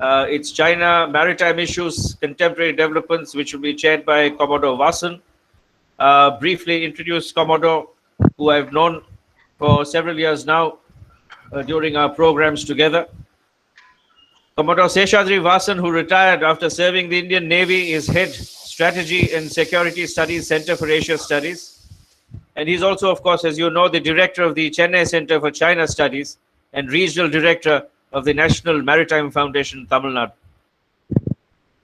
It's China, maritime issues, contemporary developments, which will be chaired by Commodore Vasan. Briefly introduce Commodore, who I've known for several years now during our programs together. Commodore Seshadri Vasan, who retired after serving the Indian Navy, is head Strategy and Security Studies Center for Asia Studies. And he's also, of course, as you know, the director of the Chennai Center for China Studies and regional director of the National Maritime Foundation, Tamil Nadu.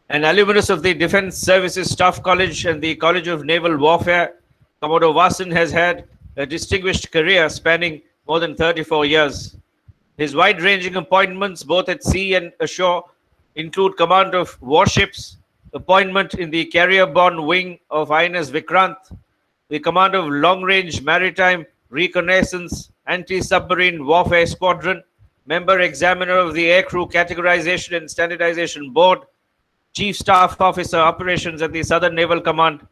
An alumnus of the Defense Services Staff College and the College of Naval Warfare, Commodore Vasan has had a distinguished career spanning more than 34 years. His wide-ranging appointments, both at sea and ashore, include command of warships, appointment in the carrier-borne wing of INS Vikrant, the command of long-range maritime reconnaissance anti-submarine warfare squadron, member examiner of the Aircrew Categorization and Standardization Board, Chief Staff Officer Operations at the Southern Naval Command,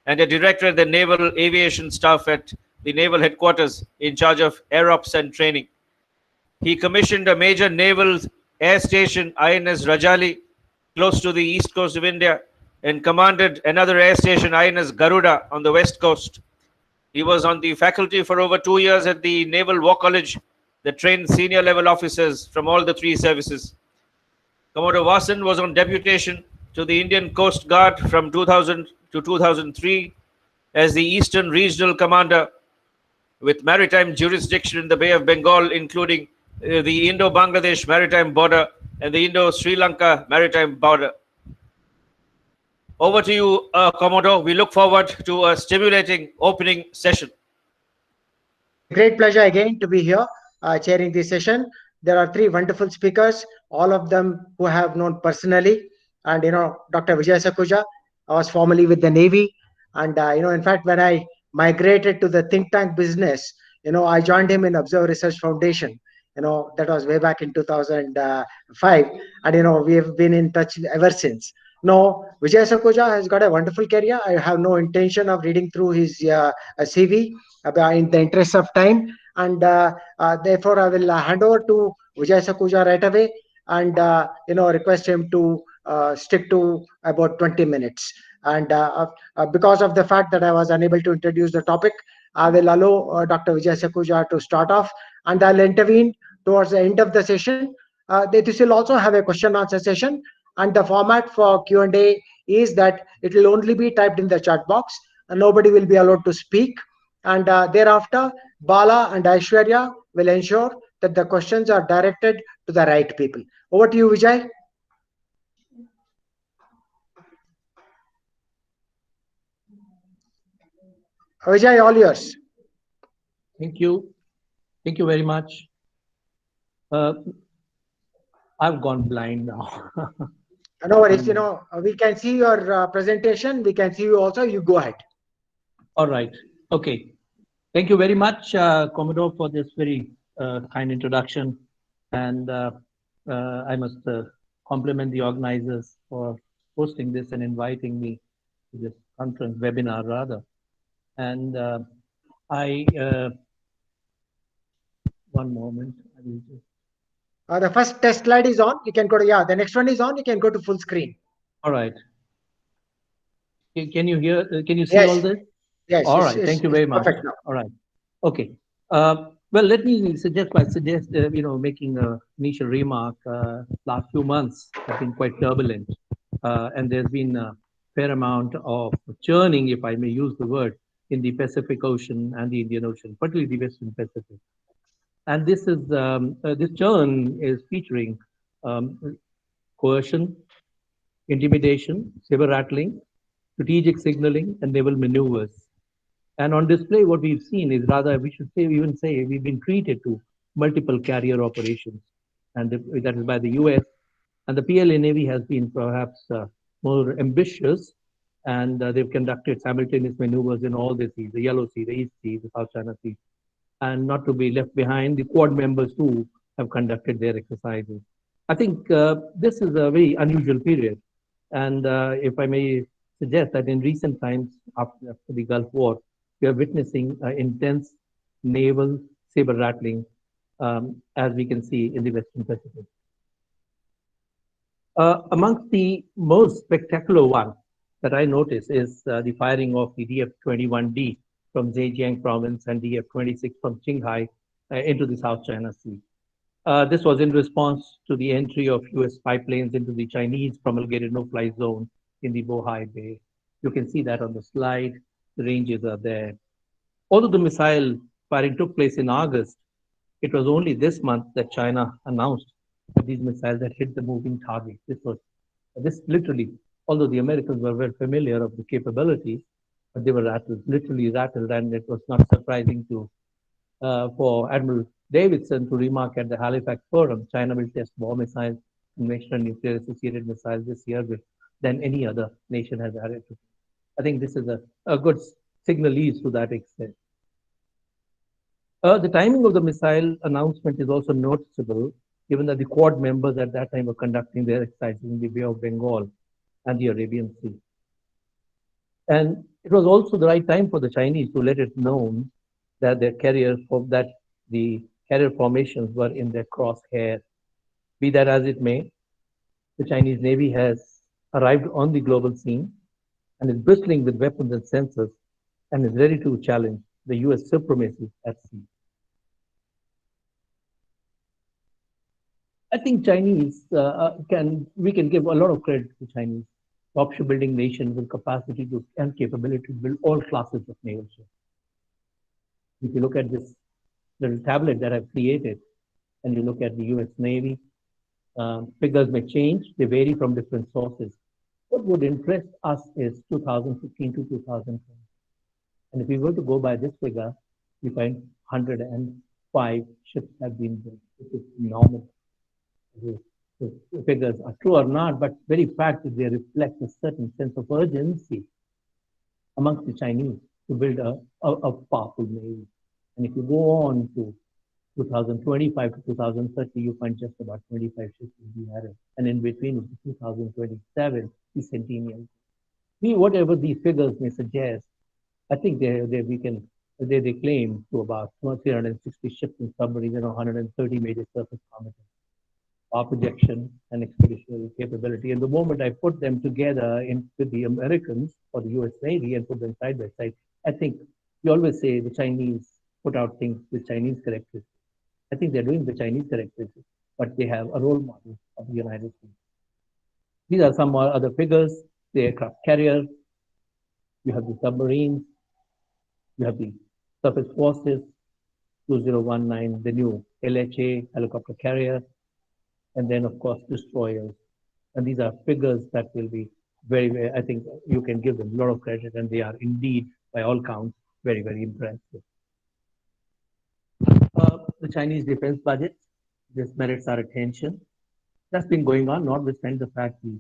and a director at the Naval Aviation Staff at the Naval Headquarters in charge of Air Ops and Training. He commissioned a major naval air station, INS Rajali, close to the east coast of India, and commanded another air station, INS Garuda, on the west coast. He was on the faculty for over 2 years at the Naval War College that trained senior level officers from all the three services. Commodore Vasan was on deputation to the Indian Coast Guard from 2000 to 2003 as the Eastern Regional Commander with maritime jurisdiction in the Bay of Bengal, including the Indo-Bangladesh maritime border and the Indo-Sri Lanka maritime border. Over to you, Commodore. We look forward to a stimulating opening session. It's a great pleasure again to be here chairing this session. There are three wonderful speakers, all of them who I have known personally. And, Dr. Vijay Sakuja, I was formerly with the Navy. And, in fact, when I migrated to the think tank business, I joined him in Observe Research Foundation. That was way back in 2005. And, we have been in touch ever since. Now, Vijay Sakuja has got a wonderful career. I have no intention of reading through his CV in the interest of time. And therefore, I will hand over to Vijay Sakuja right away and, request him to stick to about 20 minutes. And because of the fact that I was unable to introduce the topic, I will allow Dr. Vijay Sakuja to start off, and I'll intervene towards the end of the session. This will also have a question answer session, and the format for Q&A is that it will only be typed in the chat box and nobody will be allowed to speak. And thereafter, Bala and Aishwarya will ensure that the questions are directed to the right people. Over to you, Vijay. Vijay, all yours. Thank you. Thank you very much. I've gone blind now. No worries. We can see your presentation. We can see you also. You go ahead. All right. Okay. Thank you very much, Commodore, for this very kind introduction. And I must compliment the organizers for hosting this and inviting me to this conference, webinar rather. And one moment. I will just... the first test slide is on. You can go to, the next one is on. You can go to full screen. All right. Can you hear, can you see Yes. all this? Yes. All right. Thank you very much. Perfect now. All right. Okay. Well, let me suggest, making an initial remark. Last few months have been quite turbulent. And there's been a fair amount of churning, if I may use the word, in the Pacific Ocean and the Indian Ocean, particularly the Western Pacific. And this churn is featuring coercion, intimidation, saber rattling, strategic signaling, and naval maneuvers. And on display, what we've seen is rather, we should say, we've been treated to multiple carrier operations, and that is by the US. And the PLA Navy has been perhaps more ambitious, and they've conducted simultaneous maneuvers in all the seas, the Yellow Sea, the East Sea, the South China Sea. And not to be left behind, the Quad members too have conducted their exercises. I think this is a very unusual period. And if I may suggest that in recent times, after the Gulf War, we are witnessing intense naval saber rattling, as we can see in the Western Pacific. Amongst the most spectacular one that I noticed is the firing of the DF-21D from Zhejiang province and DF-26 from Qinghai into the South China Sea. This was in response to the entry of US spy planes into the Chinese promulgated no-fly zone in the Bohai Bay. You can see that on the slide. The ranges are there. Although the missile firing took place in August, it was only this month that China announced that these missiles had hit the moving target. This literally, although the Americans were well familiar of the capabilities, but they were rattled, literally rattled, and it was not surprising to for Admiral Davidson to remark at the Halifax Forum, China will test more missiles, conventional nuclear associated missiles this year than any other nation has added to. I think this is a good signalese to that extent. The timing of the missile announcement is also noticeable, given that the Quad members at that time were conducting their exercises in the Bay of Bengal and the Arabian Sea. And it was also the right time for the Chinese to let it known that the carrier formations were in their crosshair. Be that as it may, the Chinese Navy has arrived on the global scene and is bristling with weapons and sensors and is ready to challenge the US supremacy at sea. I think we can give a lot of credit to Chinese, top shipbuilding nation with capacity to and capability to build all classes of naval ships. If you look at this little tablet that I've created, and you look at the US Navy, figures may change, they vary from different sources. What would impress us is 2015 to 2020. And if we were to go by this figure, we find 105 ships have been built. This is phenomenal. The figures are true or not, but very fact that they reflect a certain sense of urgency amongst the Chinese to build a powerful navy. And if you go on to 2025 to 2030, you find just about 25 ships will be added. And in between, 2027, the centennial. Whatever these figures may suggest, I think they claim to about 360 ships and submarines and 130 major surface combatants. Our projection and expeditionary capability. And the moment I put them together with the Americans or the US Navy and put them side by side, I think we always say the Chinese put out things with Chinese characteristics. I think they're doing the Chinese characteristics, but they have a role model of the United States. These are some other figures. The aircraft carrier, you have the submarines, you have the surface forces, 2019, the new LHA helicopter carrier, and then, of course, destroyers. And these are figures that will be very, I think you can give them a lot of credit, and they are indeed, by all counts, very, very impressive. The Chinese defense budget, this merits our attention. That's been going on, notwithstanding the fact the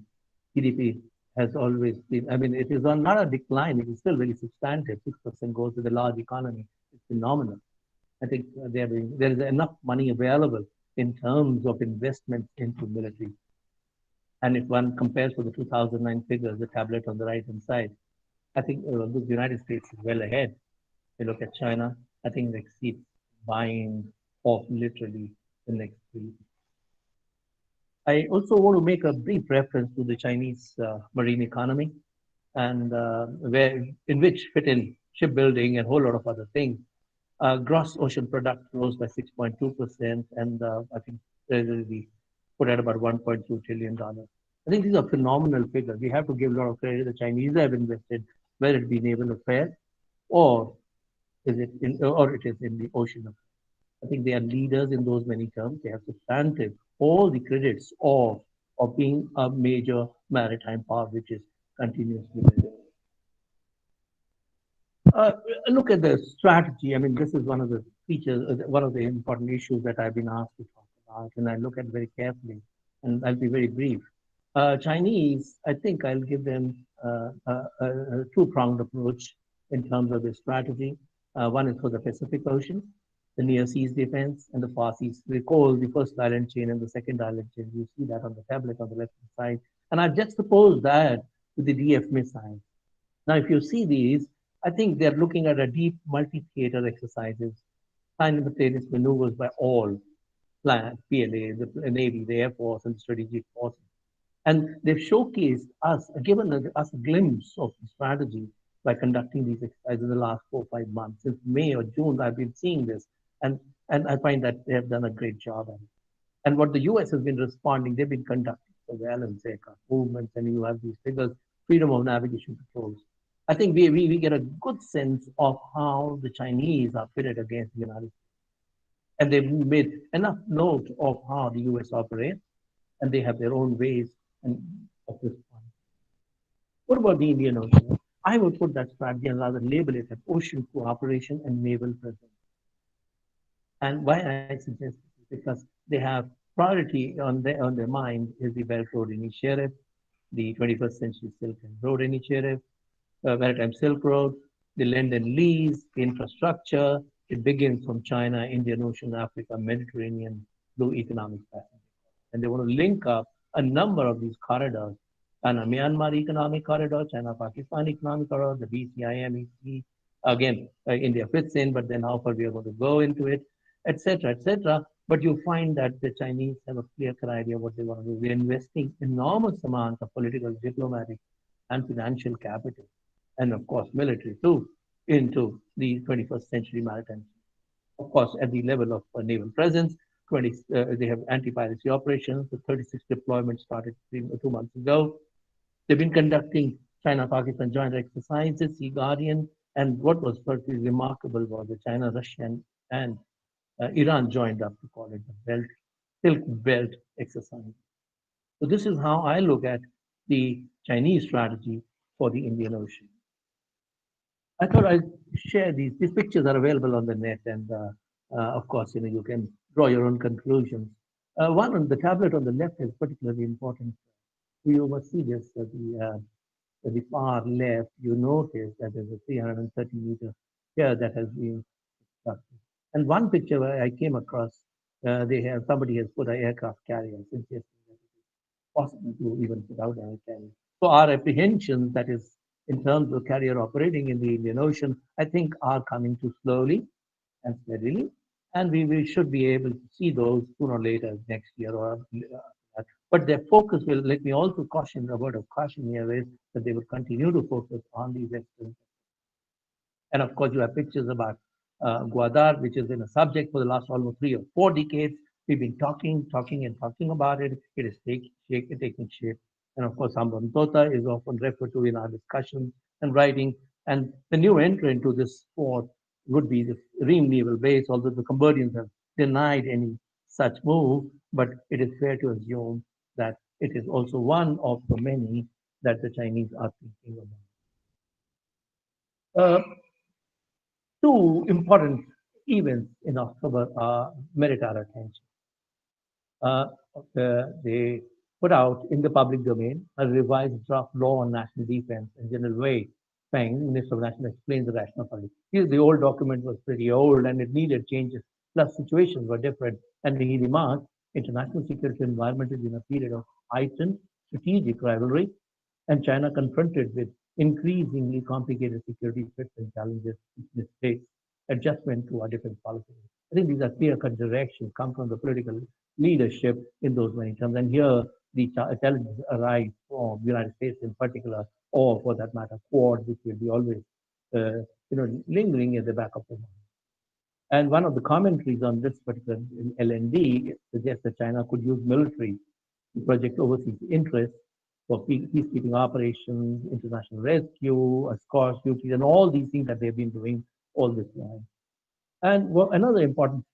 GDP has always been, I mean, it is on not a decline, it is still very substantive. 6% goes to the large economy. It's phenomenal. I think there is enough money available in terms of investment into military. And if one compares with the 2009 figures, the tablet on the right-hand side, I think the United States is well ahead. If you look at China, I think it exceeds buying of literally the next 3. I also want to make a brief reference to the Chinese marine economy and in which fit in shipbuilding and a whole lot of other things. Gross ocean product rose by 6.2%, and I think they will be put at about $1.2 trillion. I think these are phenomenal figures. We have to give a lot of credit. The Chinese have invested, whether it be naval affairs or it is in the ocean. I think they are leaders in those many terms. They have substantive all the credits of being a major maritime power, which is continuously building. Look at the strategy. I mean, this is one of the features, one of the important issues that I've been asked to talk about, and I look at it very carefully, and I'll be very brief. Chinese, I think I'll give them a two-pronged approach in terms of their strategy. One is for the Pacific Ocean, the near seas defense, and the far seas. Recall the first island chain and the second island chain. You see that on the tablet on the left-hand side. And I've juxtaposed that with the DF missiles. Now, if you see these, I think they're looking at a deep multi-theater exercises, simultaneous maneuvers by all PLA, the Navy, the Air Force, and the strategic forces. And they've showcased us, given us a glimpse of the strategy by conducting these exercises in the last 4 or 5 months. Since May or June, I've been seeing this, and, and I find that they have done a great job. And what the US has been responding, they've been conducting surveillance aircraft movements, and you have these figures, freedom of navigation patrols. I think we get a good sense of how the Chinese are pitted against the United States. And they've made enough note of how the US operates, and they have their own ways and of responding. What about the Indian Ocean? I would put that strategy and rather label it as ocean cooperation and naval presence. And why I suggest this is because they have priority on their mind is the Belt Road Initiative, the 21st Century Silk Road Initiative, Maritime Silk Road, the lend and lease, the infrastructure. It begins from China, Indian Ocean, Africa, Mediterranean, blue economic pattern. And they want to link up a number of these corridors. China Myanmar economic corridor, China Pakistan economic corridor, the BCIM, EC. Again, India fits in, but then how far we are going to go into it, etc., etc. But you find that the Chinese have a clear-cut idea what they want to do. They're investing enormous amounts of political, diplomatic, and financial capital, and of course military too, into the 21st century maritime. Of course, at the level of naval presence, they have anti-piracy operations. The 36 deployments started 2 months ago. They've been conducting China-Pakistan joint exercises, Sea Guardian, and what was particularly remarkable was the China, Russian, and Iran joined up to call it the Silk Belt exercise. So this is how I look at the Chinese strategy for the Indian Ocean. I thought I'd share these. These pictures are available on the net, and of course, you can draw your own conclusions. One on the tablet on the left is particularly important. We oversee this at the far left. You notice that there's a 330-meter pier that has been constructed. And one picture where I came across, somebody has put an aircraft carrier, suggesting that it is possible to even put out an carrier. So our apprehensions, that is, in terms of carrier operating in the Indian Ocean, I think are coming too slowly and steadily, and we should be able to see those sooner or later next year or. But their focus will, let me also caution, a word of caution here is that they will continue to focus on these external. And of course, you have pictures about Gwadar, which has been a subject for the last almost 3 or 4 decades. We've been talking about it. It is taking shape. And of course, Hambantota is often referred to in our discussions and writing. And the new entry into this sport would be the Ream Naval Base, although the Cambodians have denied any such move. But it is fair to assume that it is also one of the many that the Chinese are thinking about. Two important events in October merit our attention. They put out in the public domain a revised draft law on national defense, and General Wei Feng, Minister of National, explained the rationale for it. The old document was pretty old and it needed changes, plus situations were different. And he remarked, international security environment is in a period of heightened strategic rivalry, and China confronted with increasingly complicated security threats and challenges in its adjustment to our different policies. I think these are clear-cut directions come from the political leadership in those many terms. And here, the challenges arise from the United States in particular, or for that matter, Quad, which will be always, lingering at the back of the mind. And one of the commentaries on this particular LND suggests that China could use military to project overseas interests for peacekeeping operations, international rescue, escort duties, and all these things that they've been doing all this time. And another important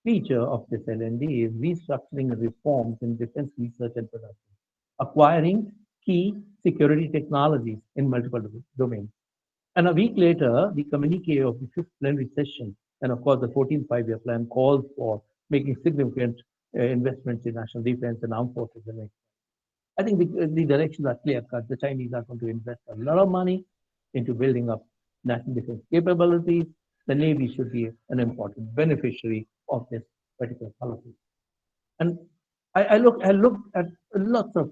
feature of this LND is restructuring reforms in defense research and production, acquiring key security technologies in multiple domains. And a week later, the communique of the 5th plenary session, and of course the 14th five-year plan, calls for making significant investments in national defense and armed forces. I think the directions are clear-cut. The Chinese are going to invest a lot of money into building up national defense capabilities. The Navy should be an important beneficiary of this particular policy. And I looked at lots of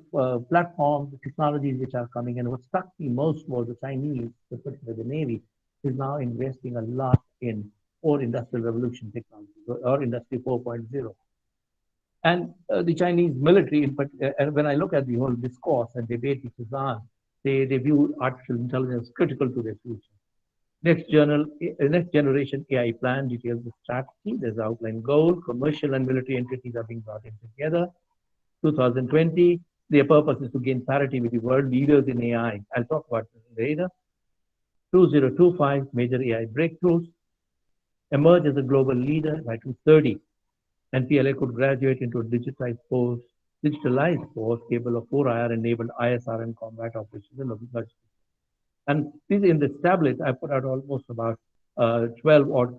platforms, technologies which are coming, and what struck me most was the Chinese, particularly the Navy, is now investing a lot in 4th industrial revolution technology, or Industry 4.0. And the Chinese military, and when I look at the whole discourse and debate which is on, they view artificial intelligence critical to their future. Next generation AI plan details the strategy. There's outline goal. Commercial and military entities are being brought in together. 2020, their purpose is to gain parity with the world leaders in AI. I'll talk about this later. 2025, major AI breakthroughs. Emerge as a global leader by 2030. And PLA could graduate into a digitalized force capable of 4IR enabled ISR and combat operations and logistics. And in this tablet, I put out almost about 12 odd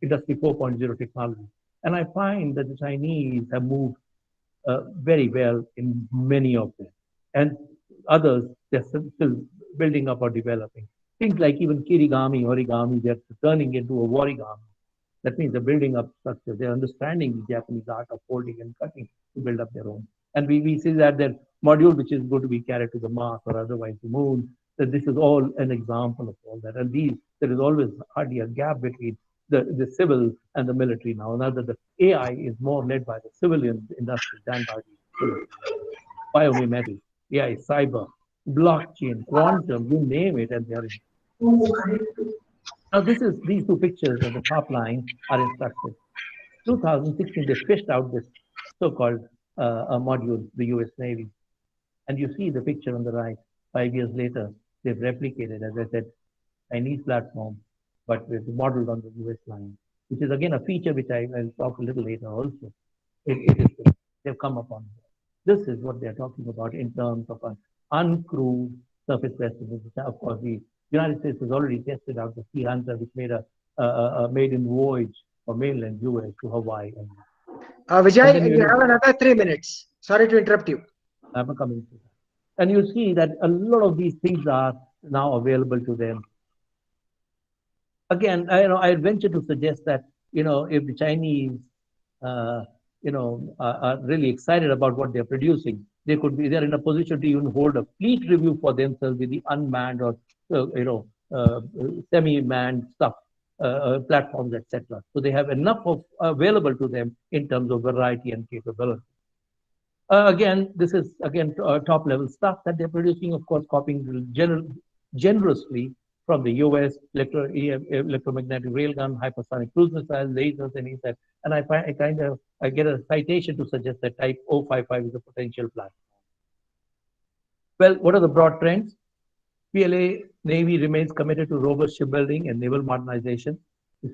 Industry 4.0 technology. And I find that the Chinese have moved very well in many of them. And others, they're still building up or developing. Things like even origami, they're turning into a warigami. That means they're building up structure. They're understanding the Japanese art of folding and cutting to build up their own. And we see that their module, which is going to be carried to the Mars or otherwise the moon, that this is all an example of all that. And there is always hardly a gap between the civil and the military now. Now that the AI is more led by the civilian industry than by the biomimetics, AI, cyber, blockchain, quantum, you name it, and they are in. Now, these two pictures on the top line are instructive. 2016, they fished out this so-called module, the U.S. Navy. And you see the picture on the right. 5 years later, they've replicated, as I said, Chinese platform, but it's modeled on the U.S. line, which is again a feature which I'll talk a little later also. They've come upon. This is what they're talking about in terms of an uncrewed surface vessel. Of course, the United States has already tested out the Sea Hunter, which made a maiden voyage from mainland US to Hawaii. Vijay, you have another 3 minutes. Sorry to interrupt you. I'm coming to that. And you see that a lot of these things are now available to them. Again, I venture to suggest that, if the Chinese, are really excited about what they're producing, they're in a position to even hold a fleet review for themselves with the unmanned or, semi-manned stuff, platforms, etc. So they have enough of available to them in terms of variety and capability. Again, this is top level stuff that they're producing, of course, copying generously from the US electromagnetic railgun, hypersonic cruise missiles, lasers, and ESAT. And I get a citation to suggest that Type 055 is a potential platform. Well, what are the broad trends? PLA Navy remains committed to robust shipbuilding and naval modernization,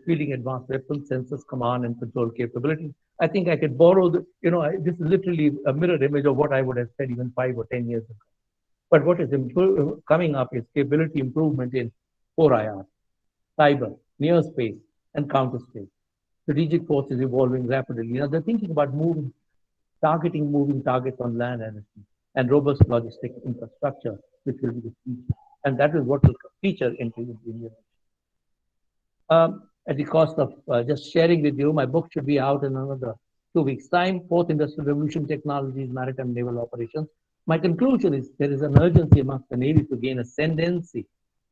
fielding advanced weapons, sensors, command and control capabilities. I think I could borrow this is literally a mirror image of what I would have said even 5 or 10 years ago. But what is coming up is capability improvement in 4IR, cyber, near space, and counter space. Strategic force is evolving rapidly. They're thinking about moving targets on land and robust logistic infrastructure, which will be the future. And that is what will feature into the Indian. At the cost of just sharing with you, my book should be out in another 2 weeks' time. Fourth Industrial Revolution Technologies, Maritime Naval Operations. My conclusion is there is an urgency amongst the Navy to gain ascendancy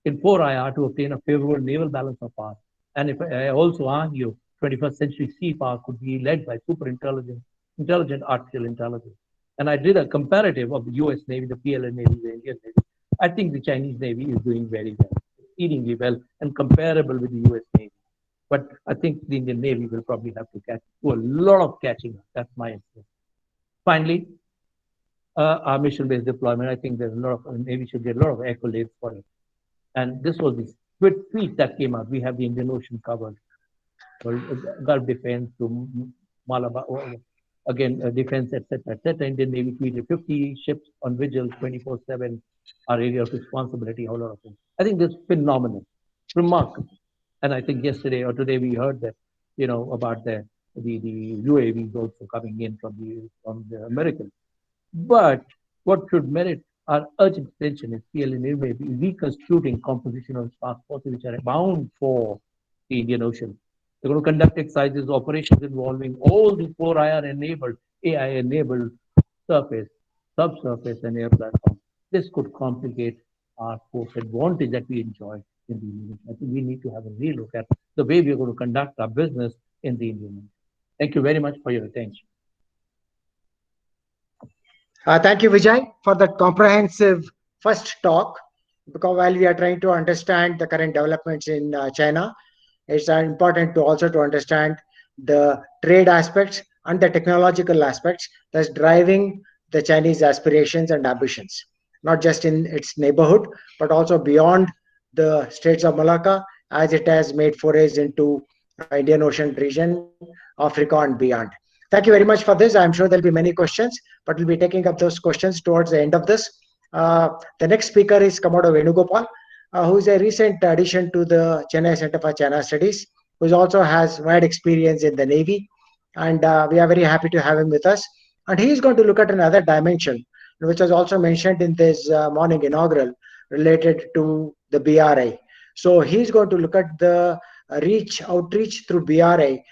in 4IR to obtain a favorable naval balance of power. And if I also argue 21st century sea power could be led by intelligent artificial intelligence. And I did a comparative of the US Navy, the PLA Navy, the Indian Navy. I think the Chinese Navy is doing very well, exceedingly well, and comparable with the US Navy. But I think the Indian Navy will probably have to do a lot of catching up. That's my experience. Finally, our mission-based deployment, I think there's a lot of, Navy should get a lot of accolades for it. And this was the tweet that came out. We have the Indian Ocean covered. Gulf defense to Malabar, again, defense, etc. Indian Navy tweeted 50 ships on vigil 24/7, our area of responsibility, a whole lot of things. I think that's phenomenal, remarkable. And I think yesterday or today we heard that, about the UAVs also coming in from the Americans. But what should merit our urgent attention is PLA Navy reconstituting composition of task forces which are bound for the Indian Ocean. They're going to conduct exercises, operations involving all the 4IR enabled, AI enabled surface, subsurface, and air platforms. This could complicate our force advantage that we enjoy in the Indian Ocean. I think we need to have a real look at the way we're going to conduct our business in the Indian Ocean. Thank you very much for your attention. Thank you, Vijay, for that comprehensive first talk. Because while we are trying to understand the current developments in China, it's important to also to understand the trade aspects and the technological aspects that's driving the Chinese aspirations and ambitions, not just in its neighborhood, but also beyond the Straits of Malacca, as it has made forays into Indian Ocean region, Africa, and beyond. Thank you very much for this. I'm sure there'll be many questions, but we'll be taking up those questions towards the end of this. The next speaker is Komodo Venugopal, who is a recent addition to the Chennai Center for China Studies, who also has wide experience in the Navy. And we are very happy to have him with us. And he is going to look at another dimension, which was also mentioned in this morning inaugural, related to the BRI. So he's going to look at the outreach through BRI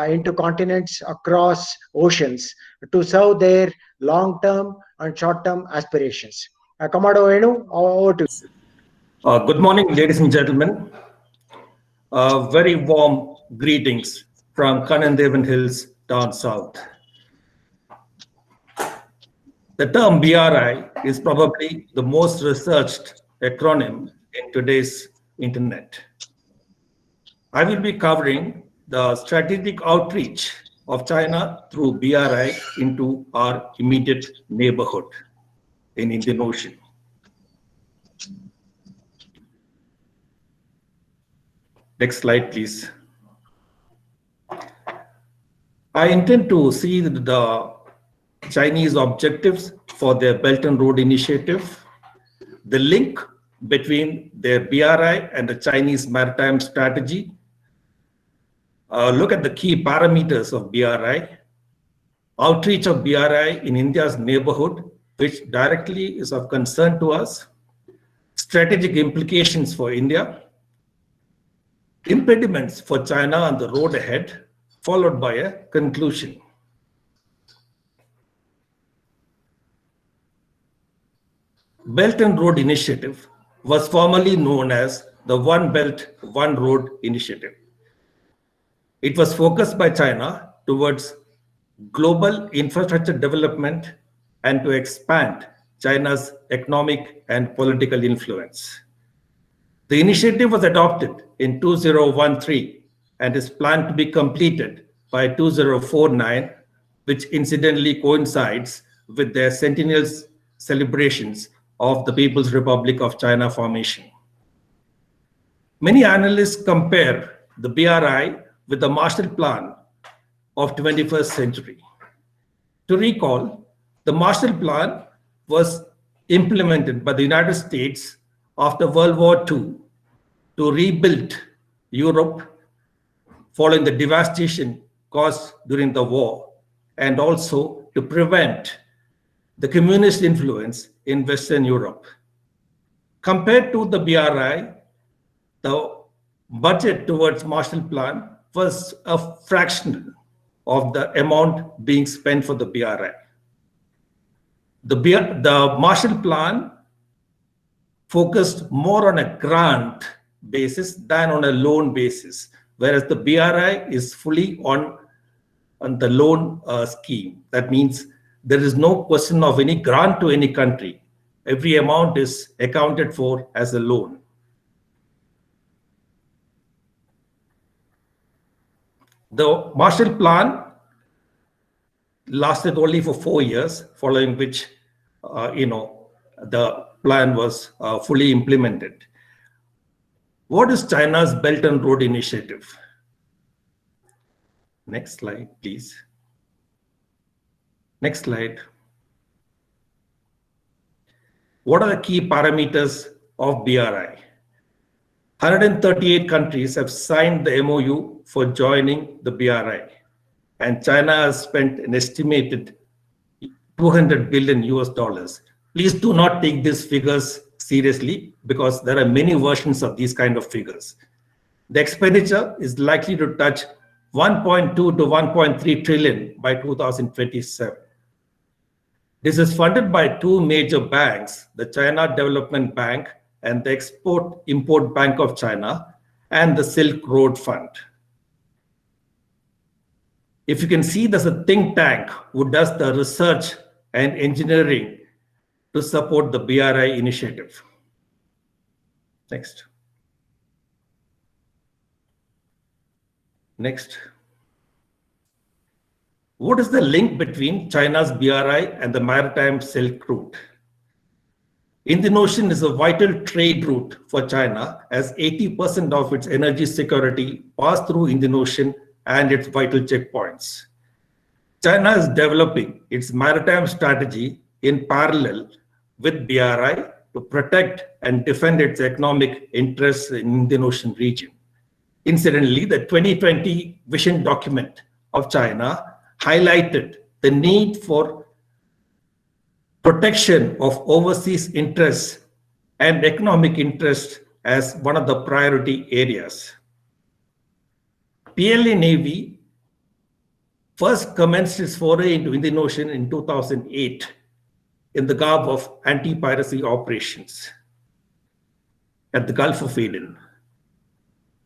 into continents across oceans to serve their long-term and short-term aspirations. Komodo Venu, over to you. Good morning, ladies and gentlemen. Very warm greetings from Kanandevan Hills down south. The term BRI is probably the most researched acronym in today's internet. I will be covering the strategic outreach of China through BRI into our immediate neighborhood in Indian Ocean. Next slide, please. I intend to see the Chinese objectives for their Belt and Road Initiative, the link between their BRI and the Chinese maritime strategy, look at the key parameters of BRI, outreach of BRI in India's neighborhood, which directly is of concern to us, strategic implications for India, impediments for China on the road ahead, followed by a conclusion. Belt and Road Initiative was formerly known as the One Belt, One Road Initiative. It was focused by China towards global infrastructure development and to expand China's economic and political influence. The initiative was adopted in 2013 and is planned to be completed by 2049, which incidentally coincides with their centennial celebrations of the People's Republic of China formation. Many analysts compare the BRI with the Marshall Plan of 21st century. To recall, the Marshall Plan was implemented by the United States after World War II to rebuild Europe following the devastation caused during the war, and also to prevent the communist influence in Western Europe. Compared to the BRI, the budget towards Marshall Plan was a fraction of the amount being spent for the BRI. The Marshall Plan focused more on a grant basis than on a loan basis, whereas the BRI is fully on the loan scheme. That means there is no question of any grant to any country. Every amount is accounted for as a loan. The Marshall Plan lasted only for 4 years, following which, the plan was fully implemented. What is China's Belt and Road Initiative? Next slide, please. Next slide. What are the key parameters of BRI? 138 countries have signed the MOU for joining the BRI, and China has spent an estimated 200 billion US dollars. Please do not take these figures seriously, because there are many versions of these kind of figures. The expenditure is likely to touch 1.2 to 1.3 trillion by 2027. This is funded by two major banks, the China Development Bank and the Export-Import Bank of China, and the Silk Road Fund. If you can see, there's a think tank who does the research and engineering to support the BRI initiative. Next. Next. What is the link between China's BRI and the Maritime Silk Route? Indian Ocean is a vital trade route for China, as 80% of its energy security pass through Indian Ocean and its vital checkpoints. China is developing its maritime strategy in parallel with BRI to protect and defend its economic interests in Indian Ocean region. Incidentally, the 2020 vision document of China highlighted the need for protection of overseas interests and economic interests as one of the priority areas. PLA Navy first commenced its foray into Indian Ocean in 2008 in the garb of anti-piracy operations at the Gulf of Aden.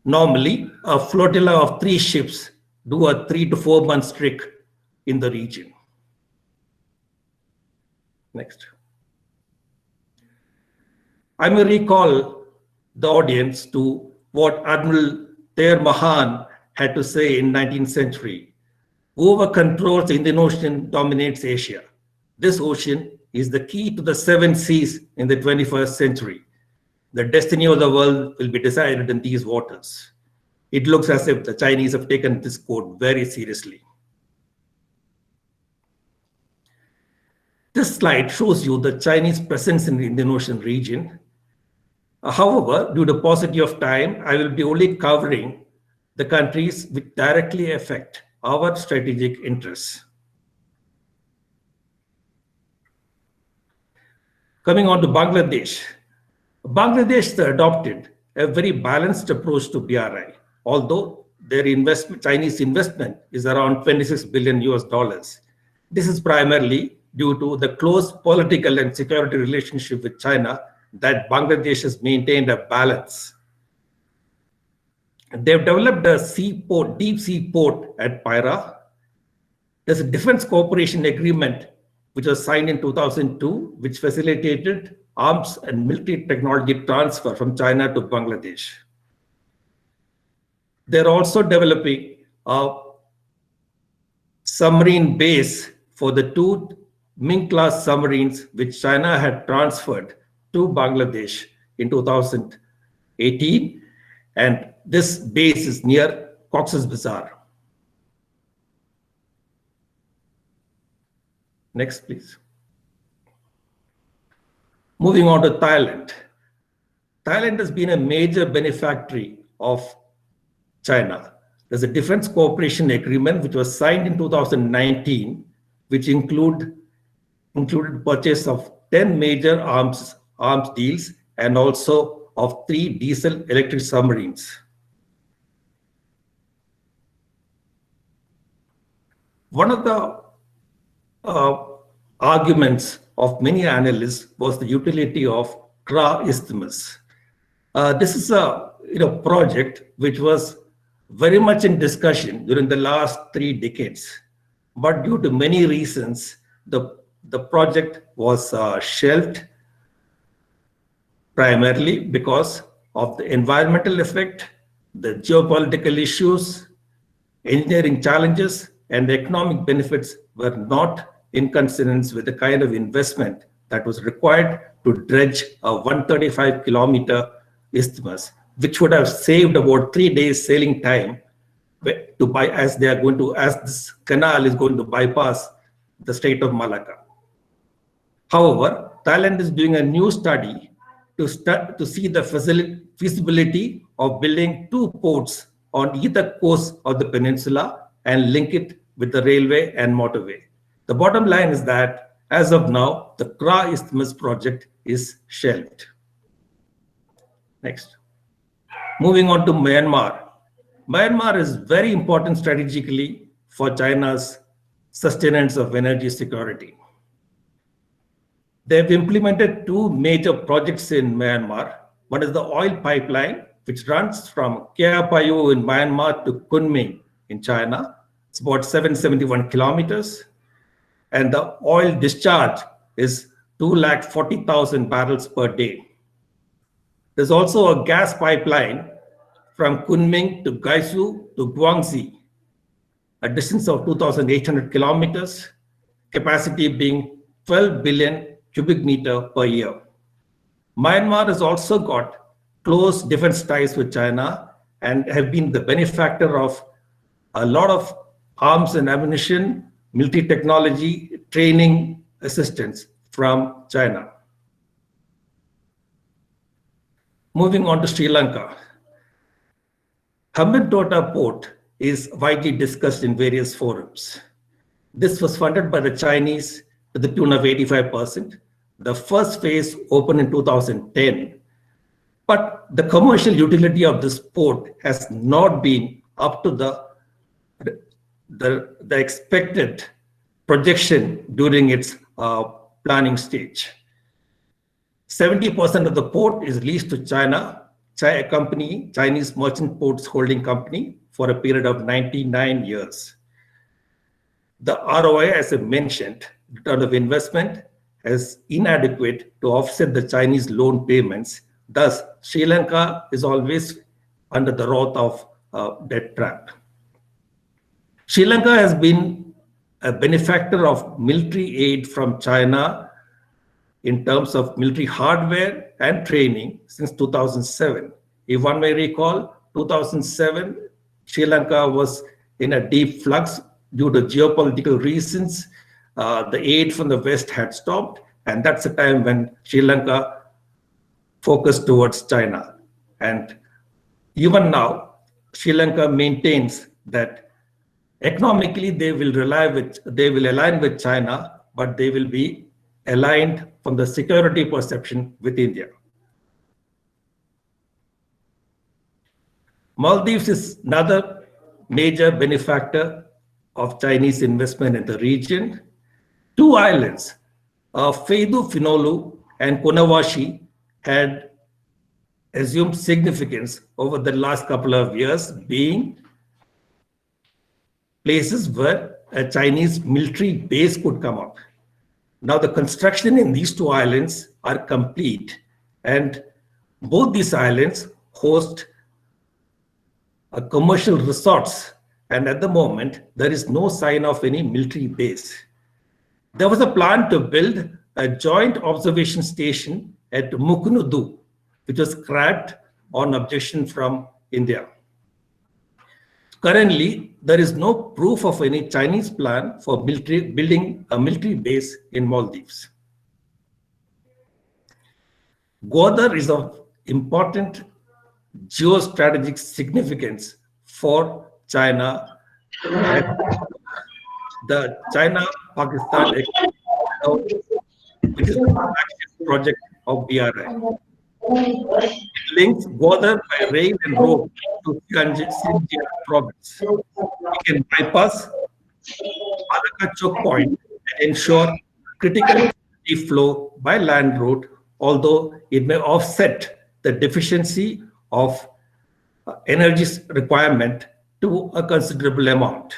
Normally, a flotilla of 3 ships do a 3 to 4 month trek in the region. Next. I may recall the audience to what Admiral Ter Mahan had to say in 19th century. Whoever controls the Indian Ocean dominates Asia. This ocean is the key to the 7 seas in the 21st century. The destiny of the world will be decided in these waters. It looks as if the Chinese have taken this quote very seriously. This slide shows you the Chinese presence in the Indian Ocean region. However, due to paucity of time, I will be only covering the countries which directly affect our strategic interests. Coming on to Bangladesh. Bangladesh adopted a very balanced approach to BRI, although their Chinese investment is around 26 billion US dollars. This is primarily due to the close political and security relationship with China that Bangladesh has maintained a balance. They've developed a seaport, deep sea port at Paira. There's a defense cooperation agreement which was signed in 2002, which facilitated arms and military technology transfer from China to Bangladesh. They're also developing a submarine base for the 2 Ming-class submarines which China had transferred to Bangladesh in 2018, and this base is near Cox's Bazar. Next, please. Moving on to Thailand. Thailand has been a major beneficiary of China. There's a defense cooperation agreement which was signed in 2019, which included purchase of 10 major arms deals and also of 3 diesel electric submarines. One of the arguments of many analysts was the utility of Kra Isthmus. This is a project which was very much in discussion during the last 3 decades, but due to many reasons, the project was shelved, primarily because of the environmental effect, the geopolitical issues, engineering challenges, and the economic benefits were not in consonance with the kind of investment that was required to dredge a 135-kilometer isthmus, which would have saved about 3 days sailing time as this canal is going to bypass the Strait of Malacca. However, Thailand is doing a new study to see the feasibility of building 2 ports on either coast of the peninsula and link it with the railway and motorway. The bottom line is that, as of now, the Kra Isthmus project is shelved. Next. Moving on to Myanmar. Myanmar is very important strategically for China's sustenance of energy security. They've implemented 2 major projects in Myanmar. One is the oil pipeline, which runs from Kyapayu in Myanmar to Kunming in China. It's about 771 kilometers. and the oil discharge is 240,000 barrels per day. There's also a gas pipeline from Kunming to Guizhou to Guangxi, a distance of 2,800 kilometers, capacity being 12 billion cubic meter per year. Myanmar has also got close defense ties with China and have been the benefactor of a lot of arms and ammunition, military technology, training assistance from China. Moving on to Sri Lanka. Hambantota Port is widely discussed in various forums. This was funded by the Chinese to the tune of 85%. The first phase opened in 2010, but the commercial utility of this port has not been up to the expected projection during its planning stage. 70% of the port is leased to China, Chinese Merchant Ports Holding Company, for a period of 99 years. The ROI, as I mentioned, return of investment, is inadequate to offset the Chinese loan payments. Thus, Sri Lanka is always under the wrath of debt trap. Sri Lanka has been a benefactor of military aid from China in terms of military hardware and training since 2007. If one may recall, 2007, Sri Lanka was in a deep flux due to geopolitical reasons. The aid from the West had stopped, and that's the time when Sri Lanka focused towards China. And even now, Sri Lanka maintains that economically they will align with China, but they will be aligned from the security perception with India. Maldives is another major benefactor of Chinese investment in the region. Two islands, Feidu Finolu and Kunawashi, had assumed significance over the last couple of years, being places where a Chinese military base could come up. Now the construction in these two islands are complete, and both these islands host commercial resorts, and at the moment there is no sign of any military base. There was a plan to build a joint observation station at Muknudu, which was scrapped on objection from India. Currently, there is no proof of any Chinese plan for building a military base in Maldives. Gwadar is of important geostrategic significance for China. And the China-Pakistan, which is the flagship project of BRI. It links Gwadar by rail and road to Sinjar province. It can bypass Malacca choke point and ensure critical energy flow by land route, although it may offset the deficiency of energy requirement to a considerable amount.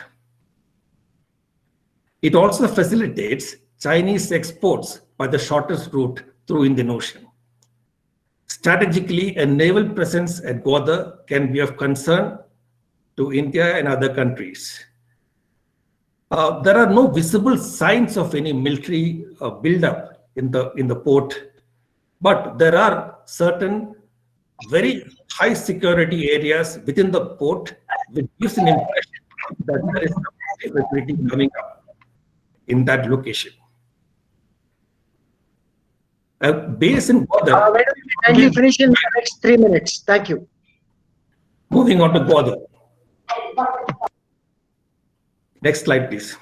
It also facilitates Chinese exports by the shortest route through Indian Ocean. Strategically, a naval presence at Gwadar can be of concern to India and other countries. There are no visible signs of any military buildup in the port, but there are certain very high security areas within the port, which gives an impression that there is some security coming up in that location. A base in Gwadar. Can you finish in the next 3 minutes? Thank you. Moving on to Gwadar. Next slide, please.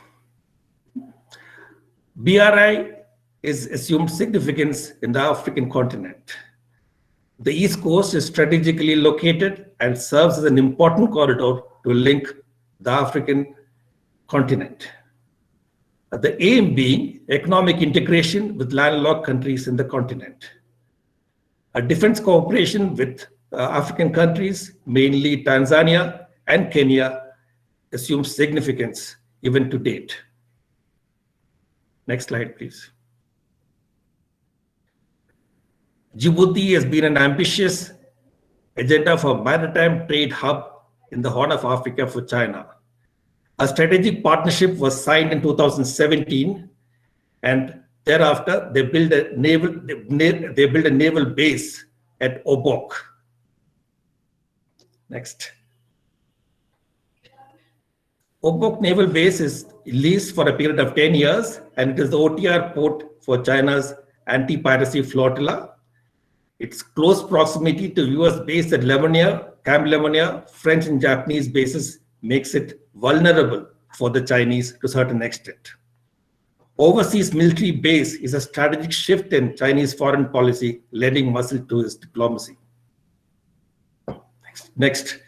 BRI is assumed significance in the African continent. The East Coast is strategically located and serves as an important corridor to link the African continent. The aim being economic integration with landlocked countries in the continent. A defense cooperation with African countries, mainly Tanzania and Kenya, assumes significance even to date. Next slide, please. Djibouti has been an ambitious agenda for maritime trade hub in the Horn of Africa for China. A strategic partnership was signed in 2017, and thereafter they built a naval base at Obock. Next. Obock Naval Base is leased for a period of 10 years, and it is the OTR port for China's anti-piracy flotilla. Its close proximity to US base at Lemonnier, Camp Lemonnier, French and Japanese bases makes it vulnerable for the Chinese to a certain extent. Overseas military base is a strategic shift in Chinese foreign policy, lending muscle to its diplomacy. Next.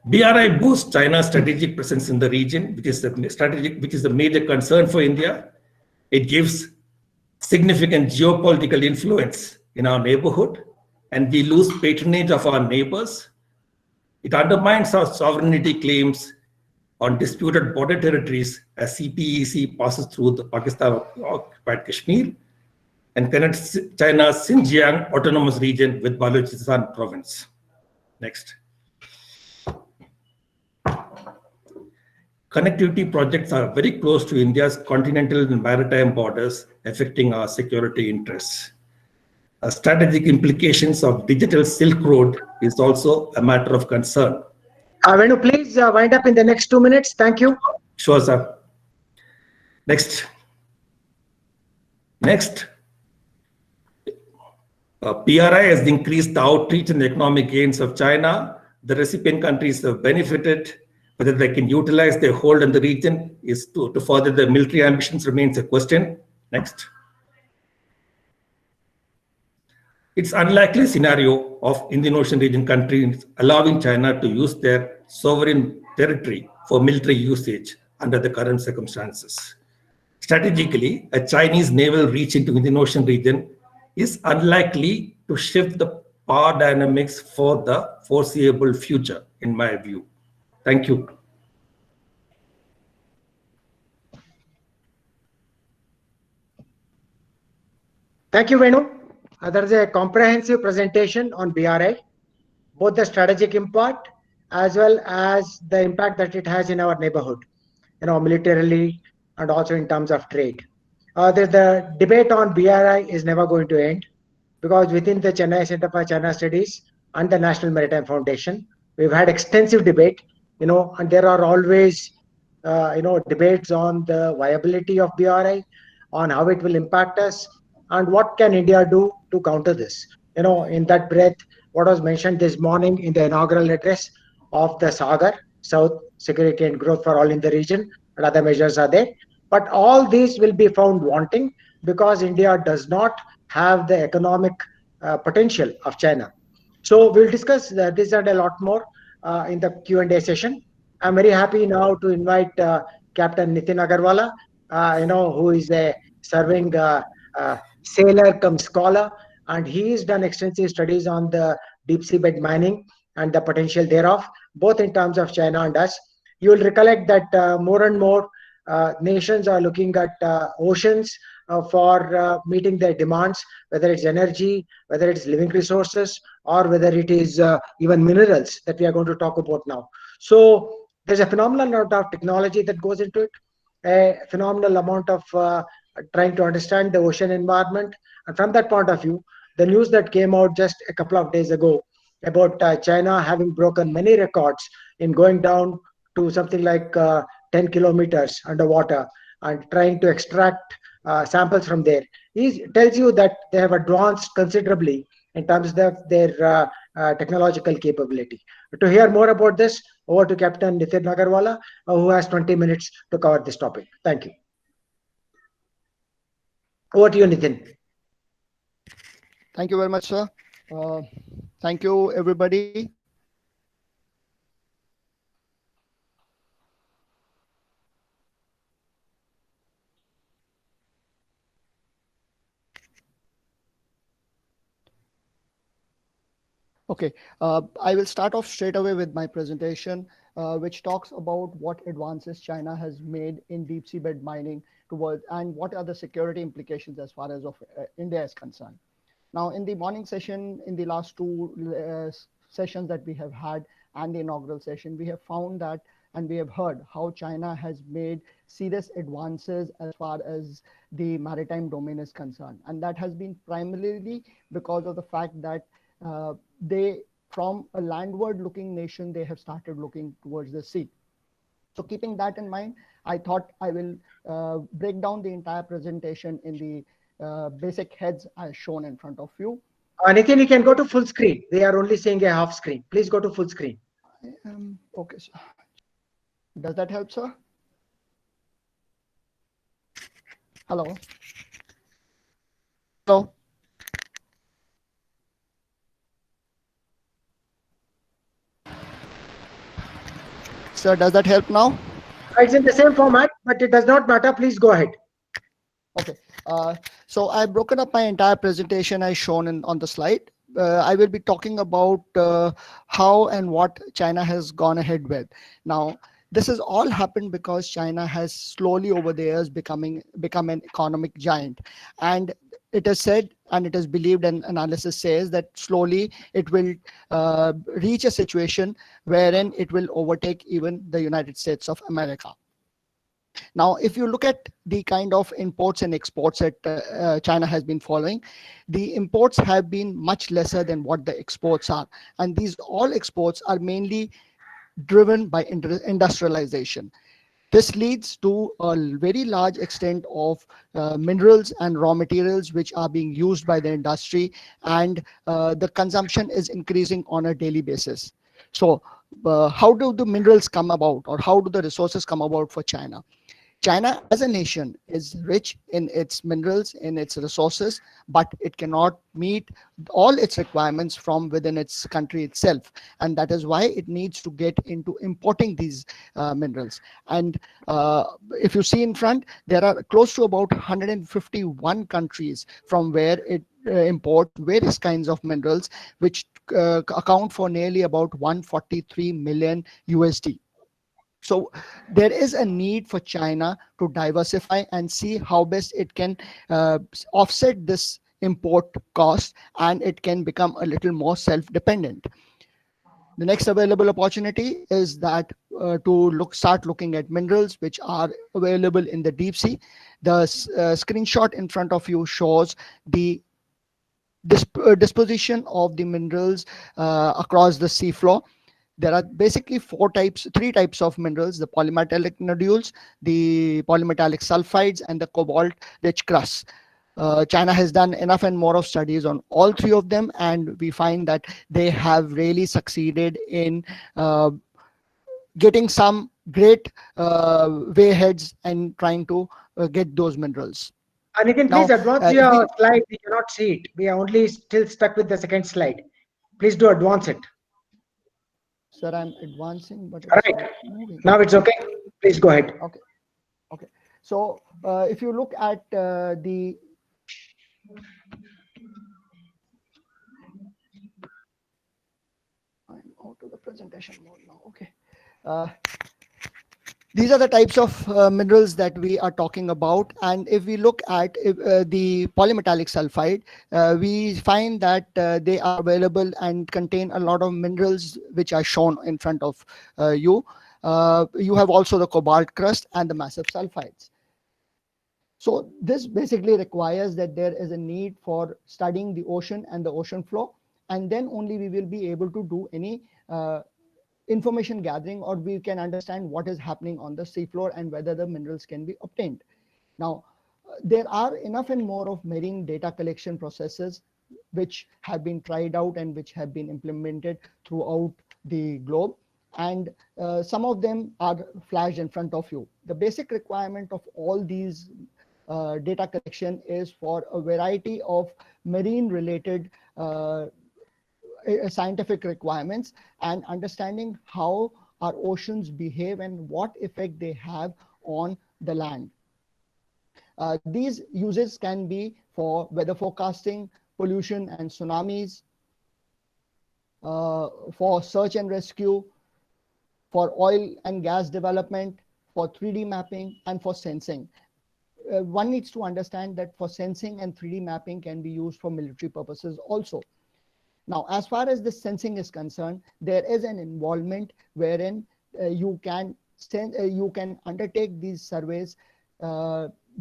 BRI boosts China's strategic presence in the region, which is the major concern for India. It gives significant geopolitical influence in our neighborhood, and we lose patronage of our neighbors. It undermines our sovereignty claims on disputed border territories as CPEC passes through the Pakistan-occupied Kashmir and connects China's Xinjiang autonomous region with Balochistan province. Next. Connectivity projects are very close to India's continental and maritime borders, affecting our security interests. Strategic implications of digital Silk Road is also a matter of concern. Venu, please wind up in the next 2 minutes. Thank you. Sure, sir. Next. PRI has increased the outreach and economic gains of China. The recipient countries have benefited. Whether they can utilize their hold in the region is to further their military ambitions remains a question. Next. It's unlikely scenario of Indian Ocean region countries allowing China to use their sovereign territory for military usage under the current circumstances. Strategically, a Chinese naval reach into Indian Ocean region is unlikely to shift the power dynamics for the foreseeable future, in my view. Thank you. Thank you, Venu. There is a comprehensive presentation on BRI, both the strategic impact as well as the impact that it has in our neighborhood, militarily and also in terms of trade. The debate on BRI is never going to end, because within the Chennai Center for China Studies and the National Maritime Foundation, we've had extensive debate, and there are always, debates on the viability of BRI, on how it will impact us, and what can India do to counter this. In that breath, what was mentioned this morning in the inaugural address of the Sagar, South Security and Growth for All in the region, and other measures are there. But all these will be found wanting because India does not have the economic potential of China. So we'll discuss this and a lot more in the Q&A session. I'm very happy now to invite Captain Nitin Agarwala, who is a serving sailor cum scholar, and he has done extensive studies on the deep seabed mining and the potential thereof, both in terms of China and us. You will recollect that more and more nations are looking at oceans for meeting their demands, whether it's energy, whether it's living resources, or whether it is even minerals that we are going to talk about now. So there's a phenomenal amount of technology that goes into it, a phenomenal amount of trying to understand the ocean environment. And from that point of view, the news that came out just a couple of days ago about China having broken many records in going down to something like 10 kilometers underwater and trying to extract samples from there, tells you that they have advanced considerably in terms of their technological capability. To hear more about this, over to Captain Nitin Agarwala, who has 20 minutes to cover this topic. Thank you. Over to you, Nitin. Thank you very much, sir. Thank you, everybody. Okay, I will start off straight away with my presentation, which talks about what advances China has made in deep seabed mining towards, and what are the security implications as far as of India is concerned. Now, in the morning session, in the last two sessions that we have had and the inaugural session, we have found that, and we have heard how China has made serious advances as far as the maritime domain is concerned. And that has been primarily because of the fact that they, from a landward looking nation, they have started looking towards the sea. So keeping that in mind, I thought I will break down the entire presentation in the basic heads as shown in front of you. Nitin, you can go to full screen. We are only seeing a half screen. Please go to full screen. Okay, sir. Does that help, sir? Hello? Hello? Sir, does that help now? It's in the same format, but it does not matter. Please go ahead. Okay. So I've broken up my entire presentation as shown on the slide. I will be talking about how and what China has gone ahead with. Now, this has all happened because China has slowly over the years become an economic giant. And it is said and it is believed, and analysis says that slowly it will reach a situation wherein it will overtake even the United States of America. Now, if you look at the kind of imports and exports that China has been following, the imports have been much lesser than what the exports are. And these all exports are mainly driven by industrialization. This leads to a very large extent of minerals and raw materials which are being used by the industry, and the consumption is increasing on a daily basis. So how do the minerals come about, or how do the resources come about for China? China as a nation is rich in its minerals, in its resources, but it cannot meet all its requirements from within its country itself. And that is why it needs to get into importing these minerals. And if you see in front, there are close to about 151 countries from where it imports various kinds of minerals, which account for nearly about 143 million USD. So there is a need for China to diversify and see how best it can offset this import cost, and it can become a little more self-dependent. The next available opportunity is that to start looking at minerals which are available in the deep sea. The screenshot in front of you shows the disposition of the minerals across the seafloor. There are basically three types of minerals: the polymetallic nodules, the polymetallic sulfides, and the cobalt-rich crusts. China has done enough and more of studies on all three of them, and we find that they have really succeeded in getting some great wayheads and trying to get those minerals. Nitin, Now, please advance your slide. We cannot see it. We are only still stuck with the second slide. Please do advance it. Sir, I'm advancing, but it's All right. not moving. Now it's okay. Please go ahead. Okay. Okay. So if you look at the I'm out of the presentation mode now. Okay. These are the types of minerals that we are talking about. And if we look at the polymetallic sulfide, we find that they are available and contain a lot of minerals which are shown in front of you. You have also the cobalt crust and the massive sulfides. So this basically requires that there is a need for studying the ocean and the ocean floor, and then only we will be able to do any information gathering, or we can understand what is happening on the seafloor and whether the minerals can be obtained. Now, there are enough and more of marine data collection processes which have been tried out and which have been implemented throughout the globe. And some of them are flashed in front of you. The basic requirement of all these data collection is for a variety of marine related scientific requirements, and understanding how our oceans behave and what effect they have on the land. These uses can be for weather forecasting, pollution and tsunamis, for search and rescue, for oil and gas development, for 3D mapping, and for sensing. one needs to understand that for sensing and 3D mapping can be used for military purposes also. Now, as far as the sensing is concerned, there is an involvement wherein you can undertake these surveys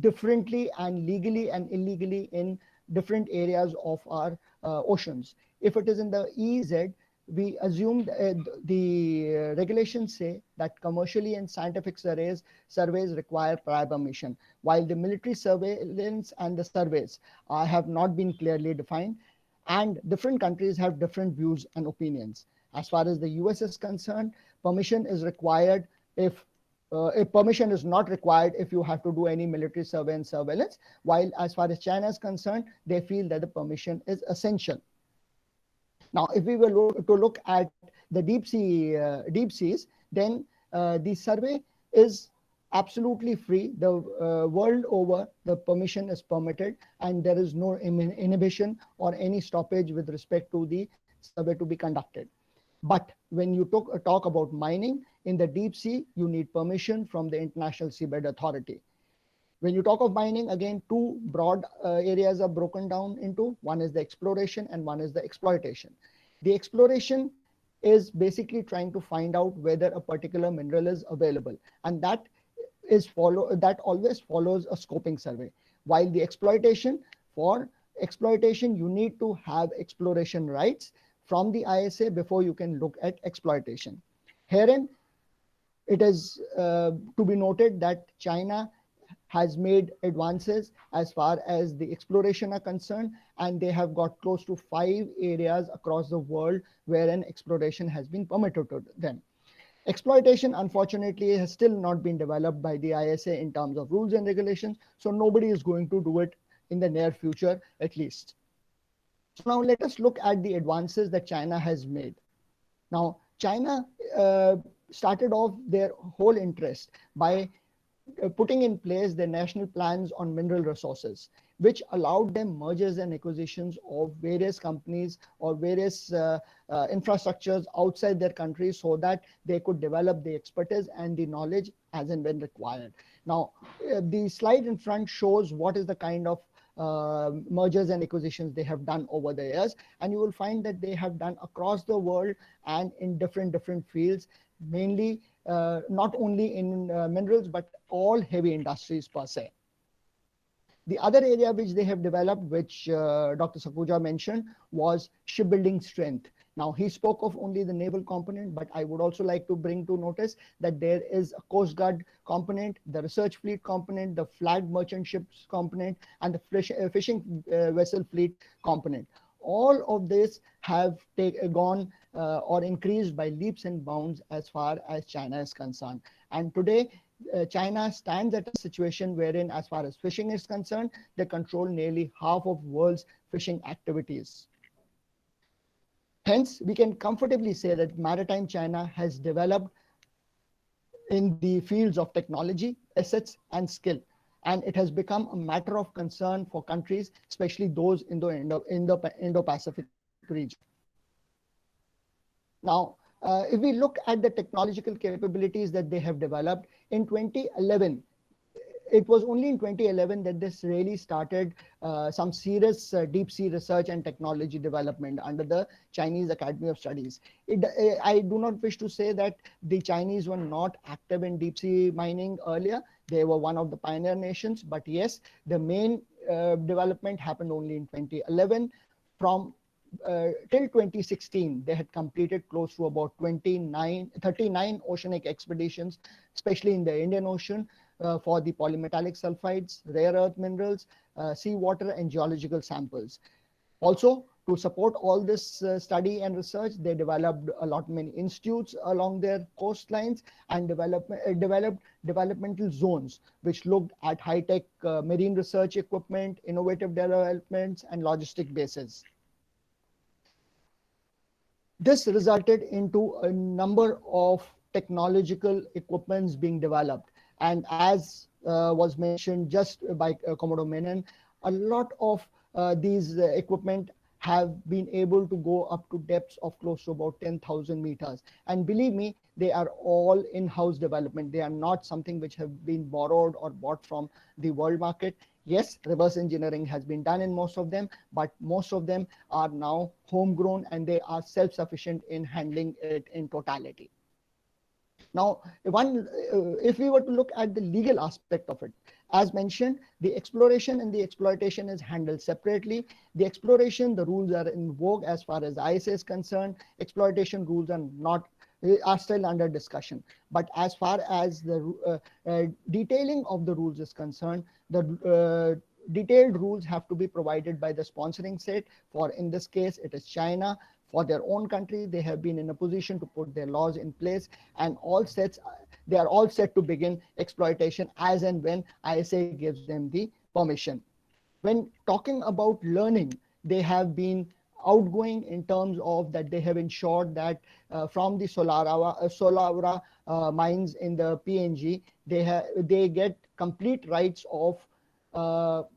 differently and legally and illegally in different areas of our oceans. If it is in the EEZ, we assume the regulations say that commercially and scientific surveys require prior permission, while the military surveillance and the surveys have not been clearly defined, and different countries have different views and opinions. As far as the US is concerned, permission is required if permission is not required if you have to do any military survey and surveillance, while as far as China is concerned, they feel that the permission is essential. Now, if we were to look at the deep seas, then the survey is absolutely free. The world over, the permission is permitted, and there is no inhibition or any stoppage with respect to the survey to be conducted. But when you talk about mining in the deep sea, you need permission from the International Seabed Authority. When you talk of mining, again, two broad areas are broken down into. One is the exploration and one is the exploitation. The exploration is basically trying to find out whether a particular mineral is available, and that always follows a scoping survey. While the exploitation, for exploitation, you need to have exploration rights from the ISA before you can look at exploitation. Herein, it is to be noted that China has made advances as far as the exploration are concerned, and they have got close to 5 areas across the world wherein exploration has been permitted to them. Exploitation, unfortunately, has still not been developed by the ISA in terms of rules and regulations, so nobody is going to do it in the near future, at least. So now let us look at the advances that China has made. Now, China started off their whole interest by putting in place the national plans on mineral resources, which allowed them mergers and acquisitions of various companies or various infrastructures outside their country so that they could develop the expertise and the knowledge as and when required. Now, the slide in front shows what is the kind of mergers and acquisitions they have done over the years, and you will find that they have done across the world and in different fields, mainly not only in minerals but all heavy industries per se. The other area which they have developed, which Dr. Sakuja mentioned, was shipbuilding strength. Now, he spoke of only the naval component, but I would also like to bring to notice that there is a Coast Guard component, the research fleet component, the flag merchant ships component, and the fishing vessel fleet component. All of this have gone or increased by leaps and bounds as far as China is concerned. And today, China stands at a situation wherein, as far as fishing is concerned, they control nearly half of world's fishing activities. Hence, we can comfortably say that maritime China has developed in the fields of technology, assets, and skill. And it has become a matter of concern for countries, especially those in the Indo-Pacific region. Now, if we look at the technological capabilities that they have developed, in 2011, it was only in 2011 that this really started some serious deep sea research and technology development under the Chinese Academy of Studies. I do not wish to say that the Chinese were not active in deep sea mining earlier. They were one of the pioneer nations, but yes, the main development happened only in 2011. From till 2016, they had completed close to about 39 oceanic expeditions, especially in the Indian Ocean, for the polymetallic sulfides, rare earth minerals, seawater, and geological samples. Also, to support all this study and research, they developed many institutes along their coastlines and developed developmental zones, which looked at high-tech marine research equipment, innovative developments, and logistic bases. This resulted into a number of technological equipments being developed. And as was mentioned just by Commodore Menon, a lot of these equipment have been able to go up to depths of close to about 10,000 meters. And believe me, they are all in-house development. They are not something which have been borrowed or bought from the world market. Yes, reverse engineering has been done in most of them, but most of them are now homegrown and they are self-sufficient in handling it in totality. Now, if we were to look at the legal aspect of it, as mentioned, the exploration and the exploitation is handled separately. The exploration, the rules are in vogue as far as ISA is concerned. Exploitation rules are still under discussion. But as far as the detailing of the rules is concerned, the detailed rules have to be provided by the sponsoring state. For in this case, it is China. For their own country, they have been in a position to put their laws in place, and they are all set to begin exploitation as and when ISA gives them the permission. When talking about learning, they have been outgoing in terms of that they have ensured that from the Solara mines in the PNG, they get complete rights of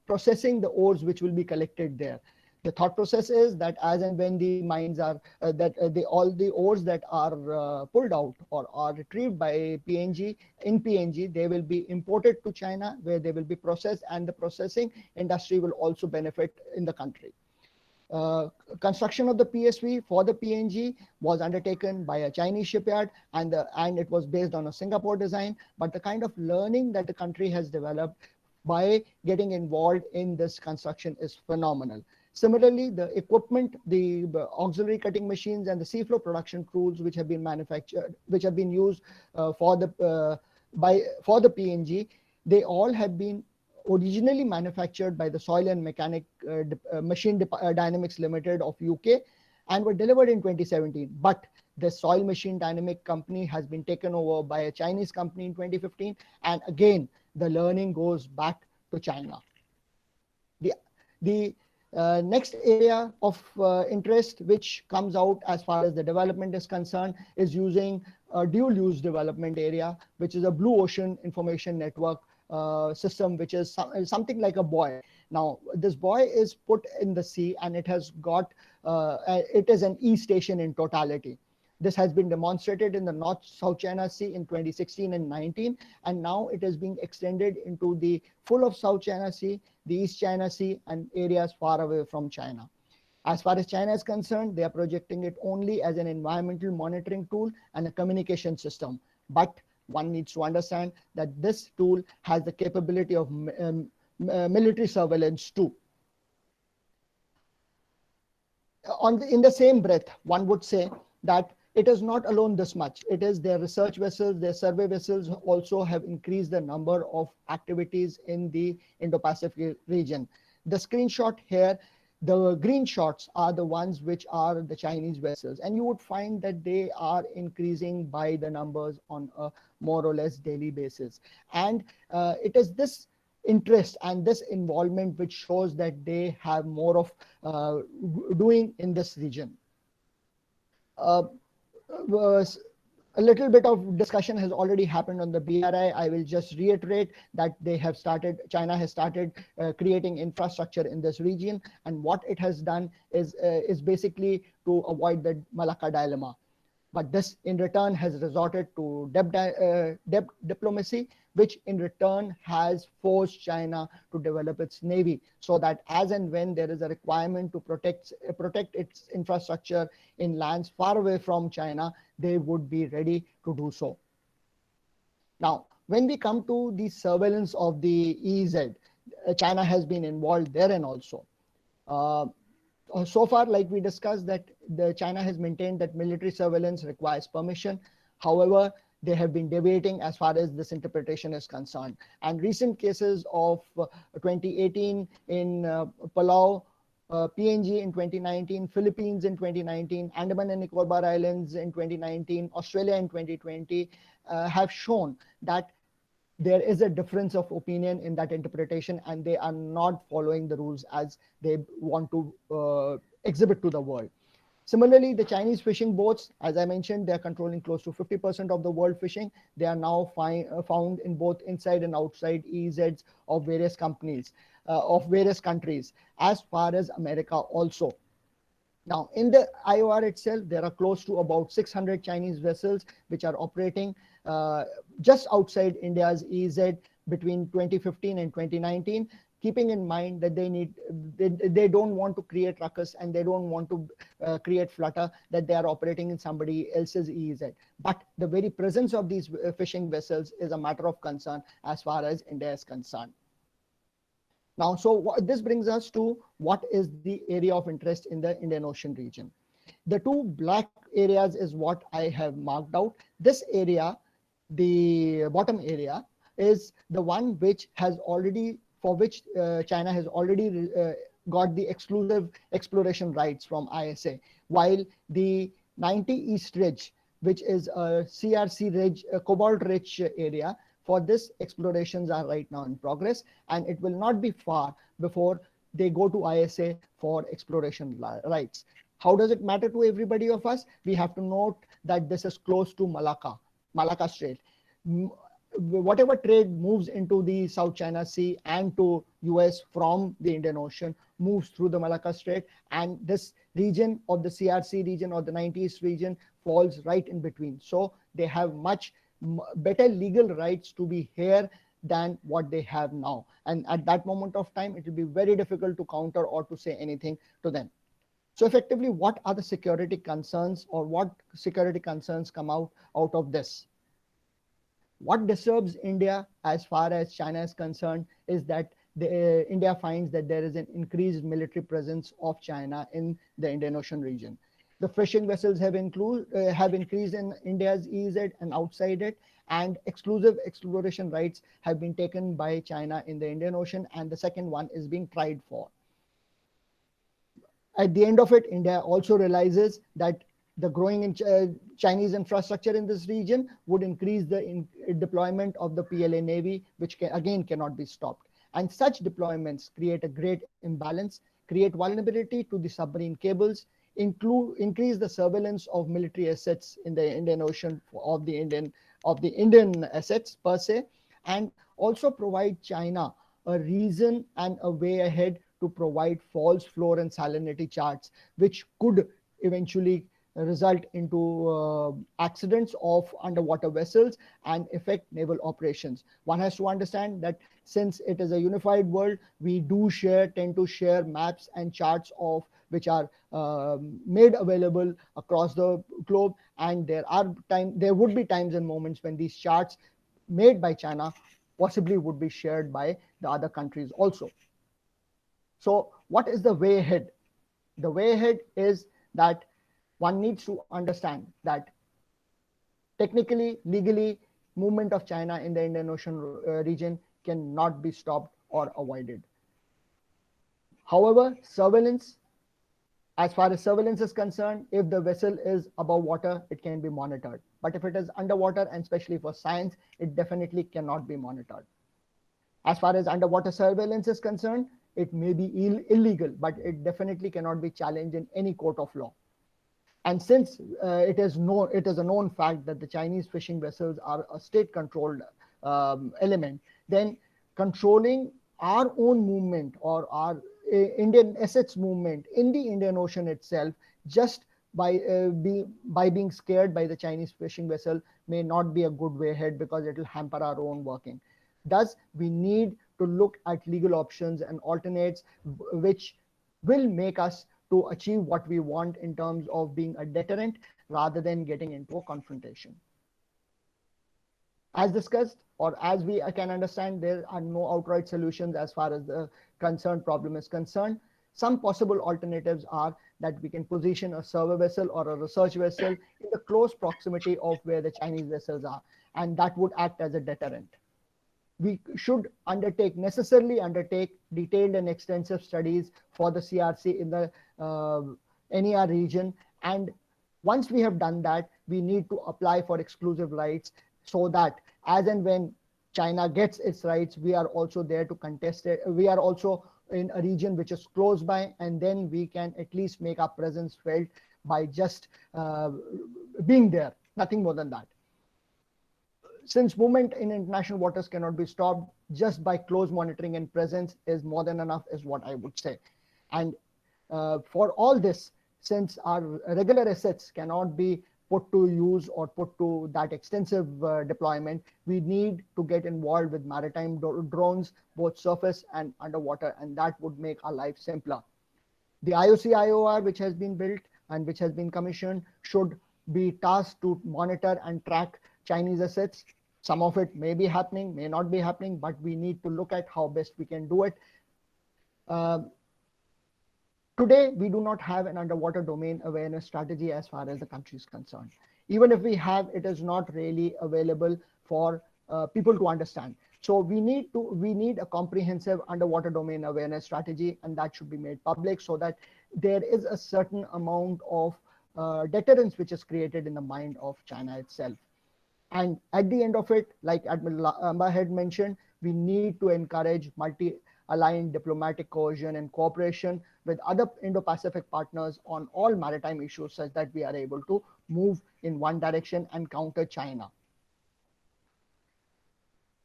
processing the ores which will be collected there. The thought process is that as and when the mines are all the ores that are pulled out or are retrieved by PNG in PNG, they will be imported to China where they will be processed, and the processing industry will also benefit in the country. Construction of the PSV for the PNG was undertaken by a Chinese shipyard, and it was based on a Singapore design. But the kind of learning that the country has developed by getting involved in this construction is phenomenal. Similarly, the equipment, the auxiliary cutting machines and the seafloor production tools which have been manufactured, which have been used for the PNG, they all have been originally manufactured by the Soil and Mechanic Machine Dynamics Limited of UK and were delivered in 2017. But the Soil Machine Dynamic company has been taken over by a Chinese company in 2015, and again the learning goes back to China. The next area of interest which comes out as far as the development is concerned is using a dual use development area, which is a blue ocean information network system, which is something like a buoy. Now this buoy is put in the sea, and it has got it is an e-station in totality. This has been demonstrated in the North-South China Sea in 2016 and 19, and now it is being extended into the full of South China Sea, the East China Sea, and areas far away from China. As far as China is concerned, they are projecting it only as an environmental monitoring tool and a communication system. But one needs to understand that this tool has the capability of military surveillance too. In the same breath, one would say that it is not alone this much. It is their research vessels, their survey vessels also have increased the number of activities in the Indo-Pacific region. The screenshot here, the green shots are the ones which are the Chinese vessels, and you would find that they are increasing by the numbers on a more or less daily basis. And it is this interest and this involvement which shows that they have more of doing in this region. A little bit of discussion has already happened on the BRI. I will just reiterate that China has started creating infrastructure in this region, and what it has done is basically to avoid the Malacca dilemma. But this in return has resorted to debt diplomacy, which in return has forced China to develop its navy, so that as and when there is a requirement to protect its infrastructure in lands far away from China, they would be ready to do so. Now, when we come to the surveillance of the EEZ, China has been involved therein also. So far, like we discussed, that China has maintained that military surveillance requires permission. However, they have been debating as far as this interpretation is concerned. And recent cases of 2018 in Palau, PNG in 2019, Philippines in 2019, Andaman and Nicobar Islands in 2019, Australia in 2020 have shown that there is a difference of opinion in that interpretation, and they are not following the rules as they want to exhibit to the world. Similarly, the Chinese fishing boats, as I mentioned, they are controlling close to 50% of the world fishing. They are now found in both inside and outside EEZs of various companies, of various countries, as far as America also. Now, in the IOR itself, there are close to about 600 Chinese vessels which are operating just outside India's EEZ between 2015 and 2019, keeping in mind that they don't want to create ruckus and they don't want to create flutter that they are operating in somebody else's EEZ. But the very presence of these fishing vessels is a matter of concern as far as India is concerned. Now, so this brings us to what is the area of interest in the Indian Ocean region. The two black areas is what I have marked out. This area, the bottom area, is the one which has already, for which China has already got the exclusive exploration rights from ISA, while the 90 East Ridge, which is a CRC ridge, a cobalt-rich area, for this, explorations are right now in progress, and it will not be far before they go to ISA for exploration rights. How does it matter to everybody of us? We have to note that this is close to Malacca Strait. Whatever trade moves into the South China Sea and to US from the Indian Ocean moves through the Malacca Strait, and this region of the CRC region or the 90s region falls right in between. So they have much better legal rights to be here than what they have now. And at that moment of time, it will be very difficult to counter or to say anything to them. So effectively, what are the security concerns, or what security concerns come out of this? What disturbs India as far as China is concerned is that India finds that there is an increased military presence of China in the Indian Ocean region. The fishing vessels have increased in India's EEZ and outside it, and exclusive exploration rights have been taken by China in the Indian Ocean, and the second one is being tried for. At the end of it, India also realizes that the growing Chinese infrastructure in this region would increase the deployment of the PLA Navy, which again cannot be stopped. And such deployments create a great imbalance, create vulnerability to the submarine cables, increase the surveillance of military assets in the Indian Ocean of the Indian assets per se, and also provide China a reason and a way ahead to provide false floor and salinity charts, which could eventually result into accidents of underwater vessels and affect naval operations. One has to understand that since it is a unified world, we do tend to share maps and charts of which are made available across the globe, and there would be times and moments when these charts made by China possibly would be shared by the other countries also. So what is the way ahead? The way ahead is that one needs to understand that technically, legally, movement of China in the Indian Ocean region cannot be stopped or avoided. However, surveillance, as far as surveillance is concerned, if the vessel is above water, it can be monitored. But if it is underwater, and especially for science, it definitely cannot be monitored. As far as underwater surveillance is concerned, it may be illegal, but it definitely cannot be challenged in any court of law. And since it is a known fact that the Chinese fishing vessels are a state-controlled element, then controlling our own movement or our Indian assets movement in the Indian Ocean itself, just by being scared by the Chinese fishing vessel, may not be a good way ahead, because it will hamper our own working. Thus, we need to look at legal options and alternates which will make us to achieve what we want in terms of being a deterrent rather than getting into a confrontation. As discussed, or as we can understand, there are no outright solutions as far as the concerned problem is concerned. Some possible alternatives are that we can position a survey vessel or a research vessel in the close proximity of where the Chinese vessels are, and that would act as a deterrent. We should necessarily undertake detailed and extensive studies for the CRC in the NER region. And once we have done that, we need to apply for exclusive rights, so that as and when China gets its rights, we are also there to contest it. We are also in a region which is close by, and then we can at least make our presence felt by just being there, nothing more than that. Since movement in international waters cannot be stopped, just by close monitoring and presence is more than enough, is what I would say. And for all this, since our regular assets cannot be put to use or put to that extensive deployment, we need to get involved with maritime drones, both surface and underwater, and that would make our life simpler. The IOC IOR, which has been built and which has been commissioned, should be tasked to monitor and track Chinese assets. Some of it may be happening, may not be happening, but we need to look at how best we can do it. Today, we do not have an underwater domain awareness strategy as far as the country is concerned. Even if we have, it is not really available for people to understand. So we need a comprehensive underwater domain awareness strategy, and that should be made public so that there is a certain amount of deterrence which is created in the mind of China itself. And at the end of it, like Admiral Amba had mentioned, we need to encourage multi-aligned diplomatic cohesion and cooperation with other Indo-Pacific partners on all maritime issues such that we are able to move in one direction and counter China.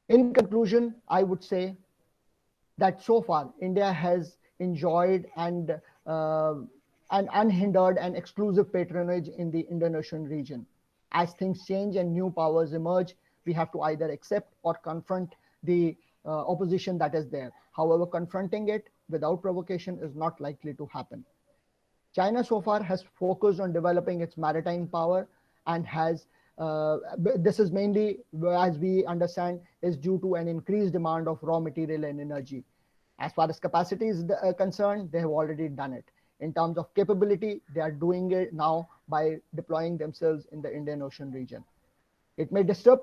In conclusion, I would say that so far India has enjoyed an unhindered and exclusive patronage in the Indo-Ocean region. As things change and new powers emerge, we have to either accept or confront the opposition that is there. However, confronting it without provocation is not likely to happen. China so far has focused on developing its maritime power and has this is mainly, as we understand, is due to an increased demand of raw material and energy. As far as capacity is concerned, they have already done it. In terms of capability, they are doing it now by deploying themselves in the Indian Ocean region. It may disturb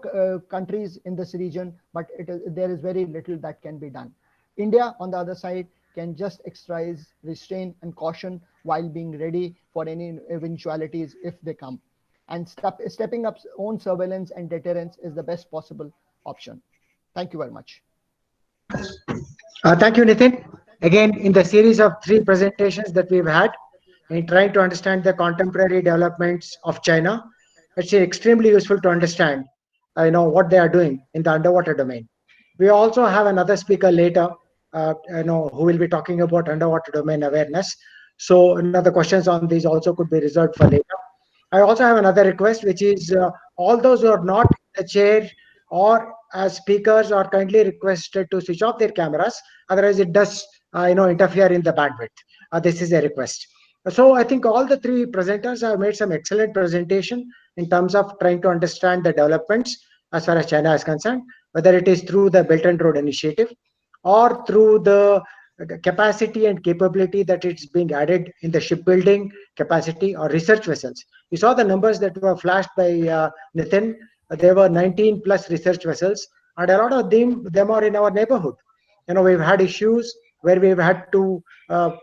countries in this region, but there is very little that can be done. India, on the other side, can just exercise restraint and caution while being ready for any eventualities if they come. And stepping up own surveillance and deterrence is the best possible option. Thank you very much. Thank you, Nitin. Again, in the series of 3 presentations that we've had in trying to understand the contemporary developments of China, it's extremely useful to understand what they are doing in the underwater domain. We also have another speaker later who will be talking about underwater domain awareness. So the questions on these also could be reserved for later. I also have another request, which is all those who are not in the chair or as speakers are kindly requested to switch off their cameras. Otherwise, it does interfere in the bandwidth. This is a request. So I think all the 3 presenters have made some excellent presentation in terms of trying to understand the developments as far as China is concerned, whether it is through the Belt and Road Initiative or through the capacity and capability that it's being added in the shipbuilding capacity or research vessels. You saw the numbers that were flashed by Nitin. There were 19 plus research vessels, and a lot of them are in our neighborhood. We've had issues where we've had to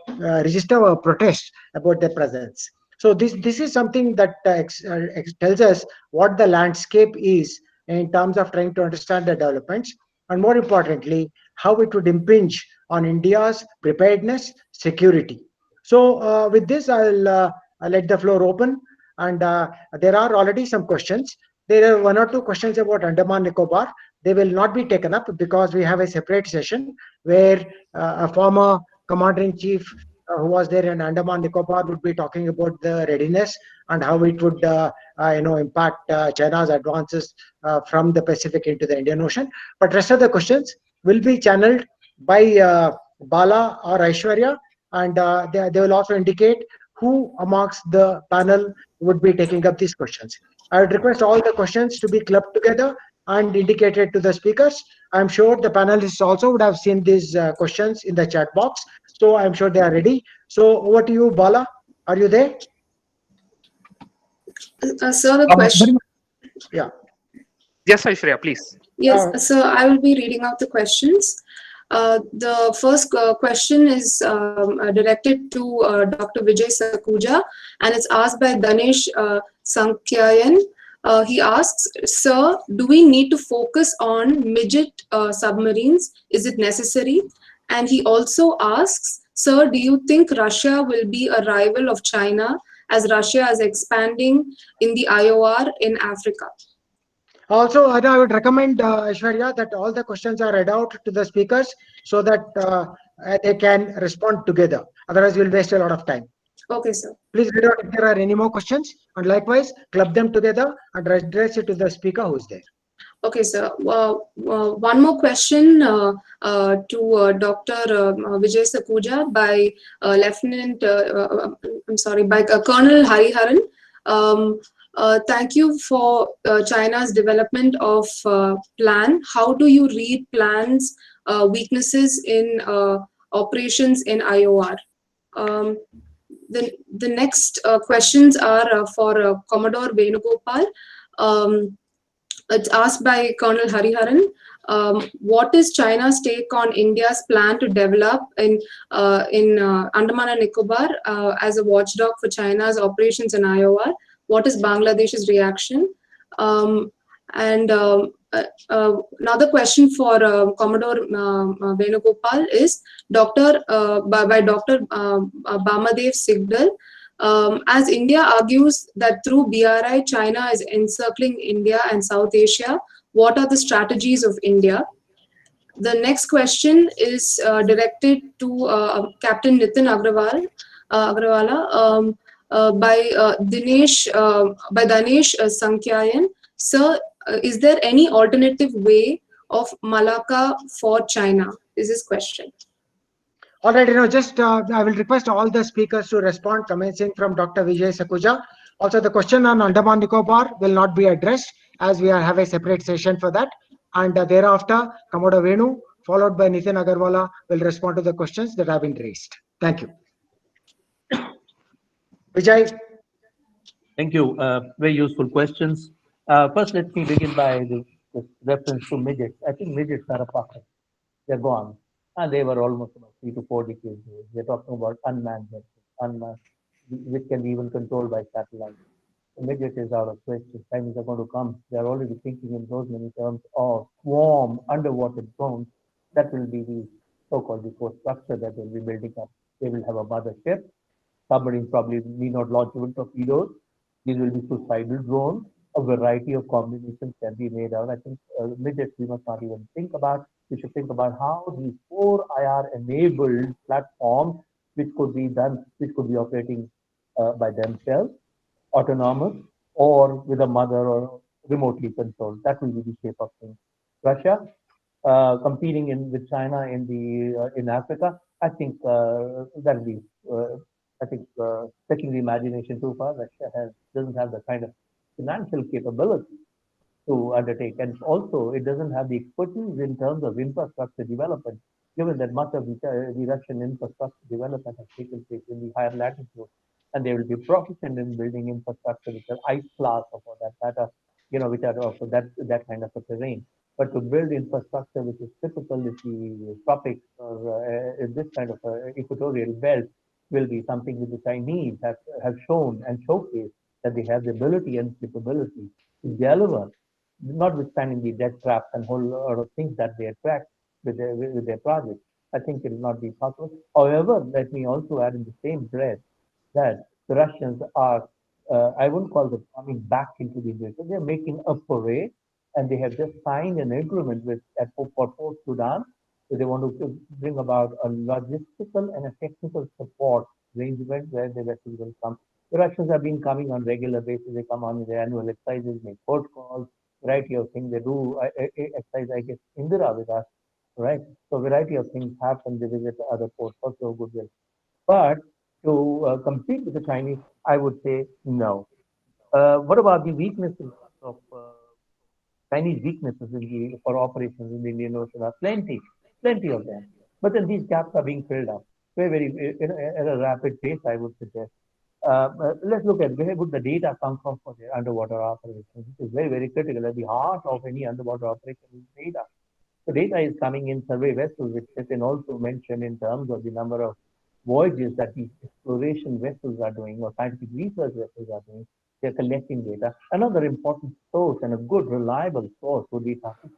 register a protest about their presence. So this is something that tells us what the landscape is in terms of trying to understand the developments, and more importantly, how it would impinge on India's preparedness, security. So with this, I'll let the floor open, and there are already some questions. There are 1 or 2 questions about Andaman Nicobar. They will not be taken up because we have a separate session where a former commander-in-chief who was there in Andaman Nicobar would be talking about the readiness and how it would impact China's advances from the Pacific into the Indian Ocean. But rest of the questions will be channeled by Bala or Aishwarya, and they will also indicate who amongst the panel would be taking up these questions. I would request all the questions to be clubbed together and indicated to the speakers. I'm sure the panelists also would have seen these questions in the chat box. So I'm sure they are ready. So over to you, Bala. Are you there? So the question. Yeah. Yes, Aishwarya, please. Yes, so I will be reading out the questions. The first question is directed to Dr. Vijay Sakuja, and it's asked by Danesh Sankyayan. He asks, Sir, do we need to focus on midget submarines? Is it necessary? And he also asks, Sir, do you think Russia will be a rival of China as Russia is expanding in the IOR in Africa? Also, I would recommend, Aishwarya, that all the questions are read out to the speakers so that they can respond together. Otherwise, we'll waste a lot of time. Okay, sir. Please read out if there are any more questions, and likewise club them together and address it to the speaker who is there. Okay, sir. One more question to Dr. Vijay Sakuja by Lieutenant, I'm sorry, by Colonel Hariharan. Thank you for China's development of plan. How do you read plans, weaknesses in operations in IOR? The next questions are for Commodore Venugopal. It's asked by Colonel Hariharan. What is China's take on India's plan to develop in Andaman and Nicobar as a watchdog for China's operations in IOR? What is Bangladesh's reaction? And another question for Commodore Venugopal is by Dr. Bamadev Sigdal. As India argues that through BRI, China is encircling India and South Asia, what are the strategies of India? The next question is directed to Captain Nitin Agrawala by Danesh Sankyayan. Sir, is there any alternative way of Malacca for China? Is his question. All right, just I will request all the speakers to respond, commencing from Dr. Vijay Sakuja. Also, the question on Andaman Nicobar will not be addressed as we have a separate session for that. And thereafter, Commodore Venu, followed by Nitin Agarwala, will respond to the questions that have been raised. Thank you. Vijay. Thank you. Very useful questions. First, let me begin by the reference to midgets. I think midgets are a pocket. They're gone. And they were almost about 3 to 4 decades old. We're talking about unmanned vessels, which can be even controlled by satellite. The midget is out of question. Chinese are going to come. They're already thinking in those many terms of swarm underwater drones. That will be the so-called core structure that they'll be building up. They will have a mothership. Submarines probably need not launch even torpedoes. These will be suicidal drones. A variety of combinations can be made out. I think midgets we must not even think about. We should think about how these 4 IR enabled platforms, which could be done, which could be operating by themselves, autonomous, or with a mother or remotely controlled. That will be the shape of things. Russia competing with China in Africa. I think that'll be. I think taking the imagination too far. Russia doesn't have the kind of financial capability to undertake, and also it doesn't have the expertise in terms of infrastructure development, given that much of the Russian infrastructure development has taken place in the higher latitude, and they will be proficient in building infrastructure which are ice class or for that matter, which are also that kind of a terrain. But to build infrastructure which is typical in the tropics or in this kind of equatorial belt will be something which the Chinese have shown and showcased that they have the ability and capability to deliver, notwithstanding the debt traps and whole lot of things that they attract with their projects. I think it will not be possible. However, let me also add in the same breath that the Russians are, I wouldn't call them coming back into the Union. They're making a foray, and they have just signed an agreement for Port Sudan. So they want to bring about a logistical and a technical support arrangement where the vessels will come. The Russians have been coming on regular basis. They come on their annual exercises, make port calls, variety of things. They do exercise, I guess, Indira with us, right? So variety of things happen. They visit other ports, also goodwill. But to compete with the Chinese, I would say no. What about the weaknesses of Chinese weaknesses for operations in the Indian Ocean? Are plenty of them. But then these gaps are being filled up very, at a rapid pace, I would suggest. Let's look at where would the data come from for their underwater operations. This is very, very critical. At the heart of any underwater operation is data. So data is coming in survey vessels, which has been also mentioned in terms of the number of voyages that these exploration vessels are doing or scientific research vessels are doing. They're collecting data. Another important source and a good, reliable source would be traffic.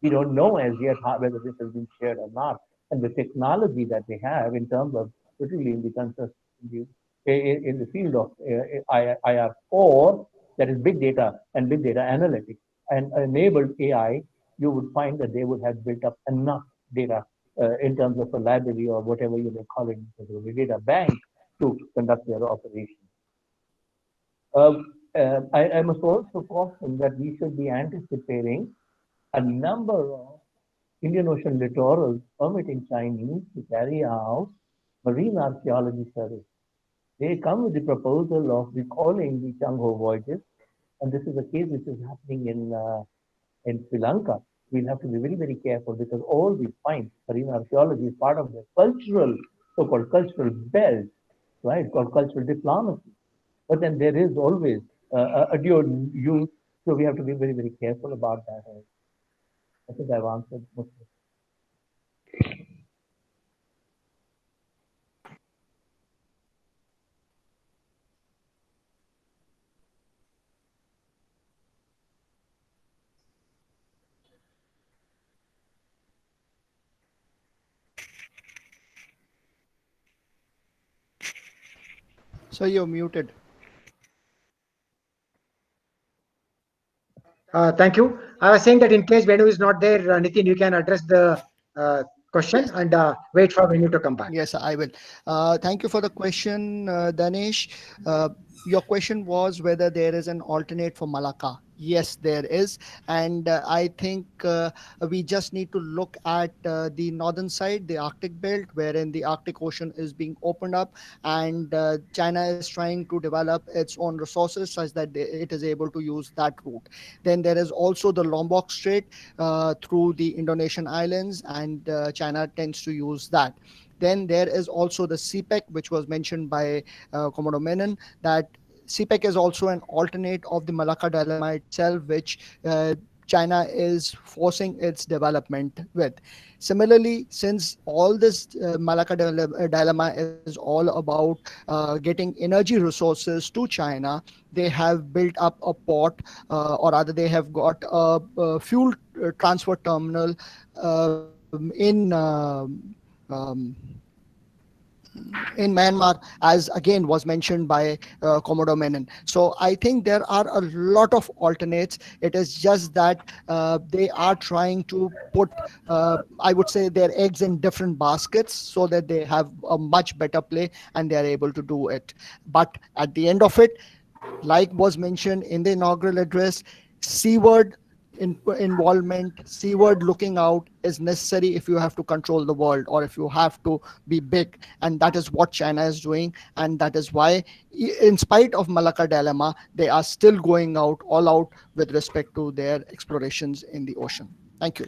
We don't know as yet whether this has been shared or not. And the technology that they have in terms of, particularly in the field of IR4, that is big data and big data analytics and enabled AI, you would find that they would have built up enough data in terms of a library or whatever you may call it, a data bank to conduct their operations. I must also caution that we should be anticipating a number of Indian Ocean littorals permitting Chinese to carry out marine archaeology surveys. They come with the proposal of recalling the Changho voyages, and this is a case which is happening in Sri Lanka. We'll have to be very, very careful because all these finds, marine archaeology is part of the cultural, so-called cultural belt, right, called cultural diplomacy. But then there is always a dual use, so we have to be very, very careful about that. I think I've answered most of it. So you're muted. Thank you. I was saying that in case Venu is not there, Nitin, you can address the question Yes. and wait for Venu to come back. Yes, I will. Thank you for the question, Danesh. Your question was whether there is an alternate for Malacca. Yes, there is. And I think we just need to look at the northern side, the Arctic belt, wherein the Arctic Ocean is being opened up, and China is trying to develop its own resources such that it is able to use that route. Then there is also the Lombok Strait through the Indonesian islands, and China tends to use that. Then there is also the CPEC, which was mentioned by Commodore Menon, that CPEC is also an alternate of the Malacca dilemma itself, which China is forcing its development with. Similarly, since all this Malacca dilemma is all about getting energy resources to China, they have built up a port, or rather, they have got a fuel transfer terminal um, in Myanmar, as again was mentioned by Commodore Menon. So I think there are a lot of alternates. It is just that they are trying to put, I would say, their eggs in different baskets so that they have a much better play and they are able to do it. But at the end of it, like was mentioned in the inaugural address, seaward involvement, seaward looking out is necessary if you have to control the world or if you have to be big. And that is what China is doing. And that is why, in spite of Malacca dilemma, they are still going out all out with respect to their explorations in the ocean. Thank you.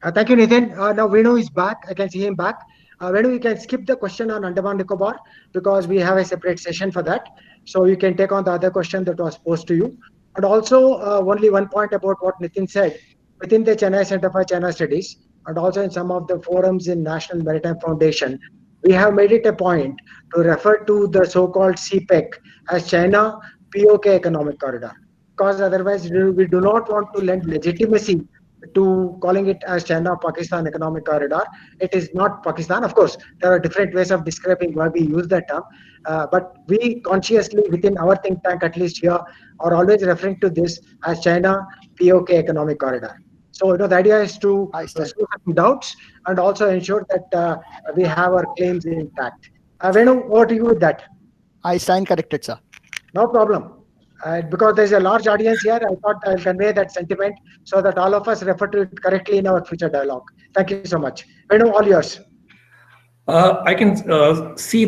Thank you, Nitin. Now Venu is back. I can see him back. Venu, you can skip the question on Andaman Nicobar because we have a separate session for that. So you can take on the other question that was posed to you. And also, only one point about what Nitin said. Within the Chennai Center for China Studies, and also in some of the forums in National Maritime Foundation, we have made it a point to refer to the so-called CPEC as China POK Economic Corridor, because otherwise we do not want to lend legitimacy to calling it as China-Pakistan Economic Corridor. It is not Pakistan. Of course, there are different ways of describing why we use that term. But we consciously, within our think tank, at least here, are always referring to this as China POK Economic Corridor. So, the idea is to solve some doubts and also ensure that we have our claims intact. Venu, over to you with that. I stand corrected, sir. No problem. Because there's a large audience here, I thought I'll convey that sentiment so that all of us refer to it correctly in our future dialogue. Thank you so much. Venu, all yours. I can see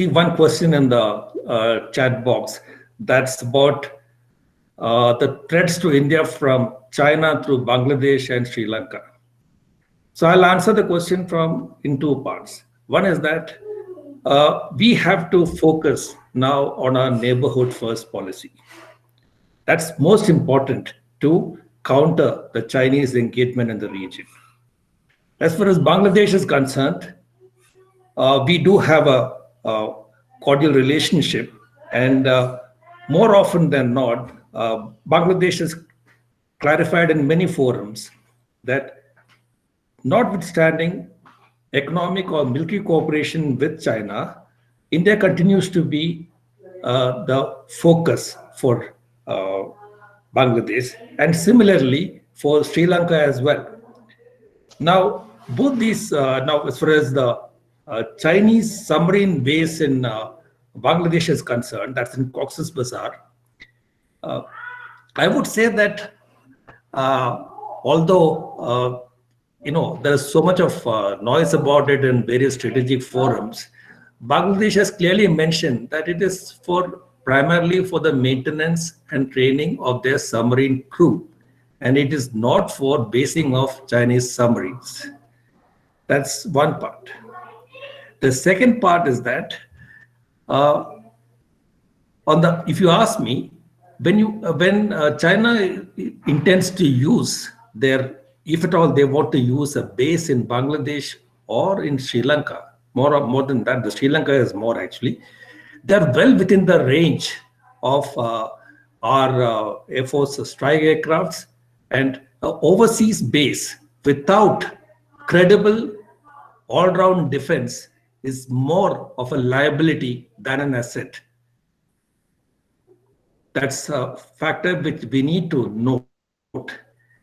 one question in the chat box. That's about the threats to India from China through Bangladesh and Sri Lanka. So I'll answer the question in two parts. One is that we have to focus now on our neighborhood first policy. That's most important to counter the Chinese engagement in the region. As far as Bangladesh is concerned, we do have a cordial relationship, and more often than not, Bangladesh has clarified in many forums that notwithstanding economic or military cooperation with China, India continues to be the focus for Bangladesh, and similarly for Sri Lanka as well. Now, both these, now as far as the Chinese submarine base in Bangladesh is concerned, that's in Cox's Bazar, I would say that although there's so much of noise about it in various strategic forums, Bangladesh has clearly mentioned that it is primarily for the maintenance and training of their submarine crew, and it is not for basing of Chinese submarines. That's one part. The second part is that if you ask me, when China intends to use if at all they want to use a base in Bangladesh or in Sri Lanka, more than that, the Sri Lanka is more actually, they're well within the range of our Air Force strike aircrafts, and overseas base without credible all-round defense is more of a liability than an asset. That's a factor which we need to note.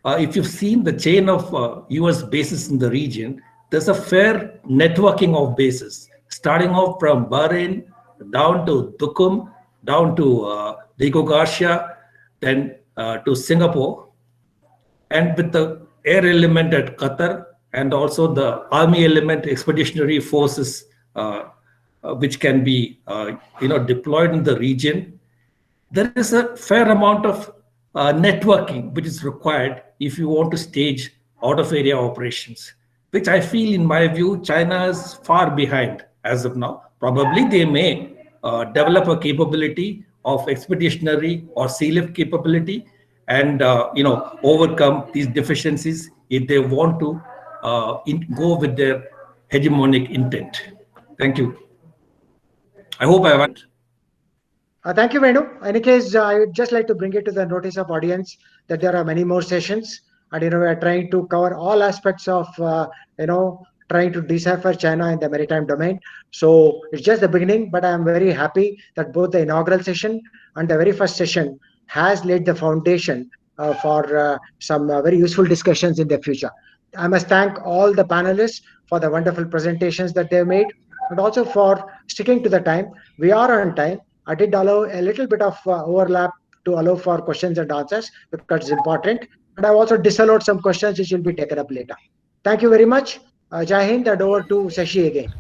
If you've seen the chain of US bases in the region, there's a fair networking of bases, starting off from Bahrain, down to Duqm, down to Diego Garcia, then to Singapore, and with the air element at Qatar, and also the army element, expeditionary forces, which can be deployed in the region. There is a fair amount of networking which is required if you want to stage out-of-area operations, which I feel, in my view, China is far behind as of now. Probably they may develop a capability of expeditionary or sea lift capability and overcome these deficiencies if they want to go with their hegemonic intent. Thank you. I hope I have. Thank you, Venu. In any case, I would just like to bring it to the notice of audience that there are many more sessions, and we are trying to cover all aspects of trying to decipher China in the maritime domain. So it's just the beginning, but I am very happy that both the inaugural session and the very first session has laid the foundation for some very useful discussions in the future. I must thank all the panelists for the wonderful presentations that they made, and also for sticking to the time. We are on time. I did allow a little bit of overlap to allow for questions and answers because it's important. And I've also disallowed some questions which will be taken up later. Thank you very much. Jai Hind, and over to Shashi again.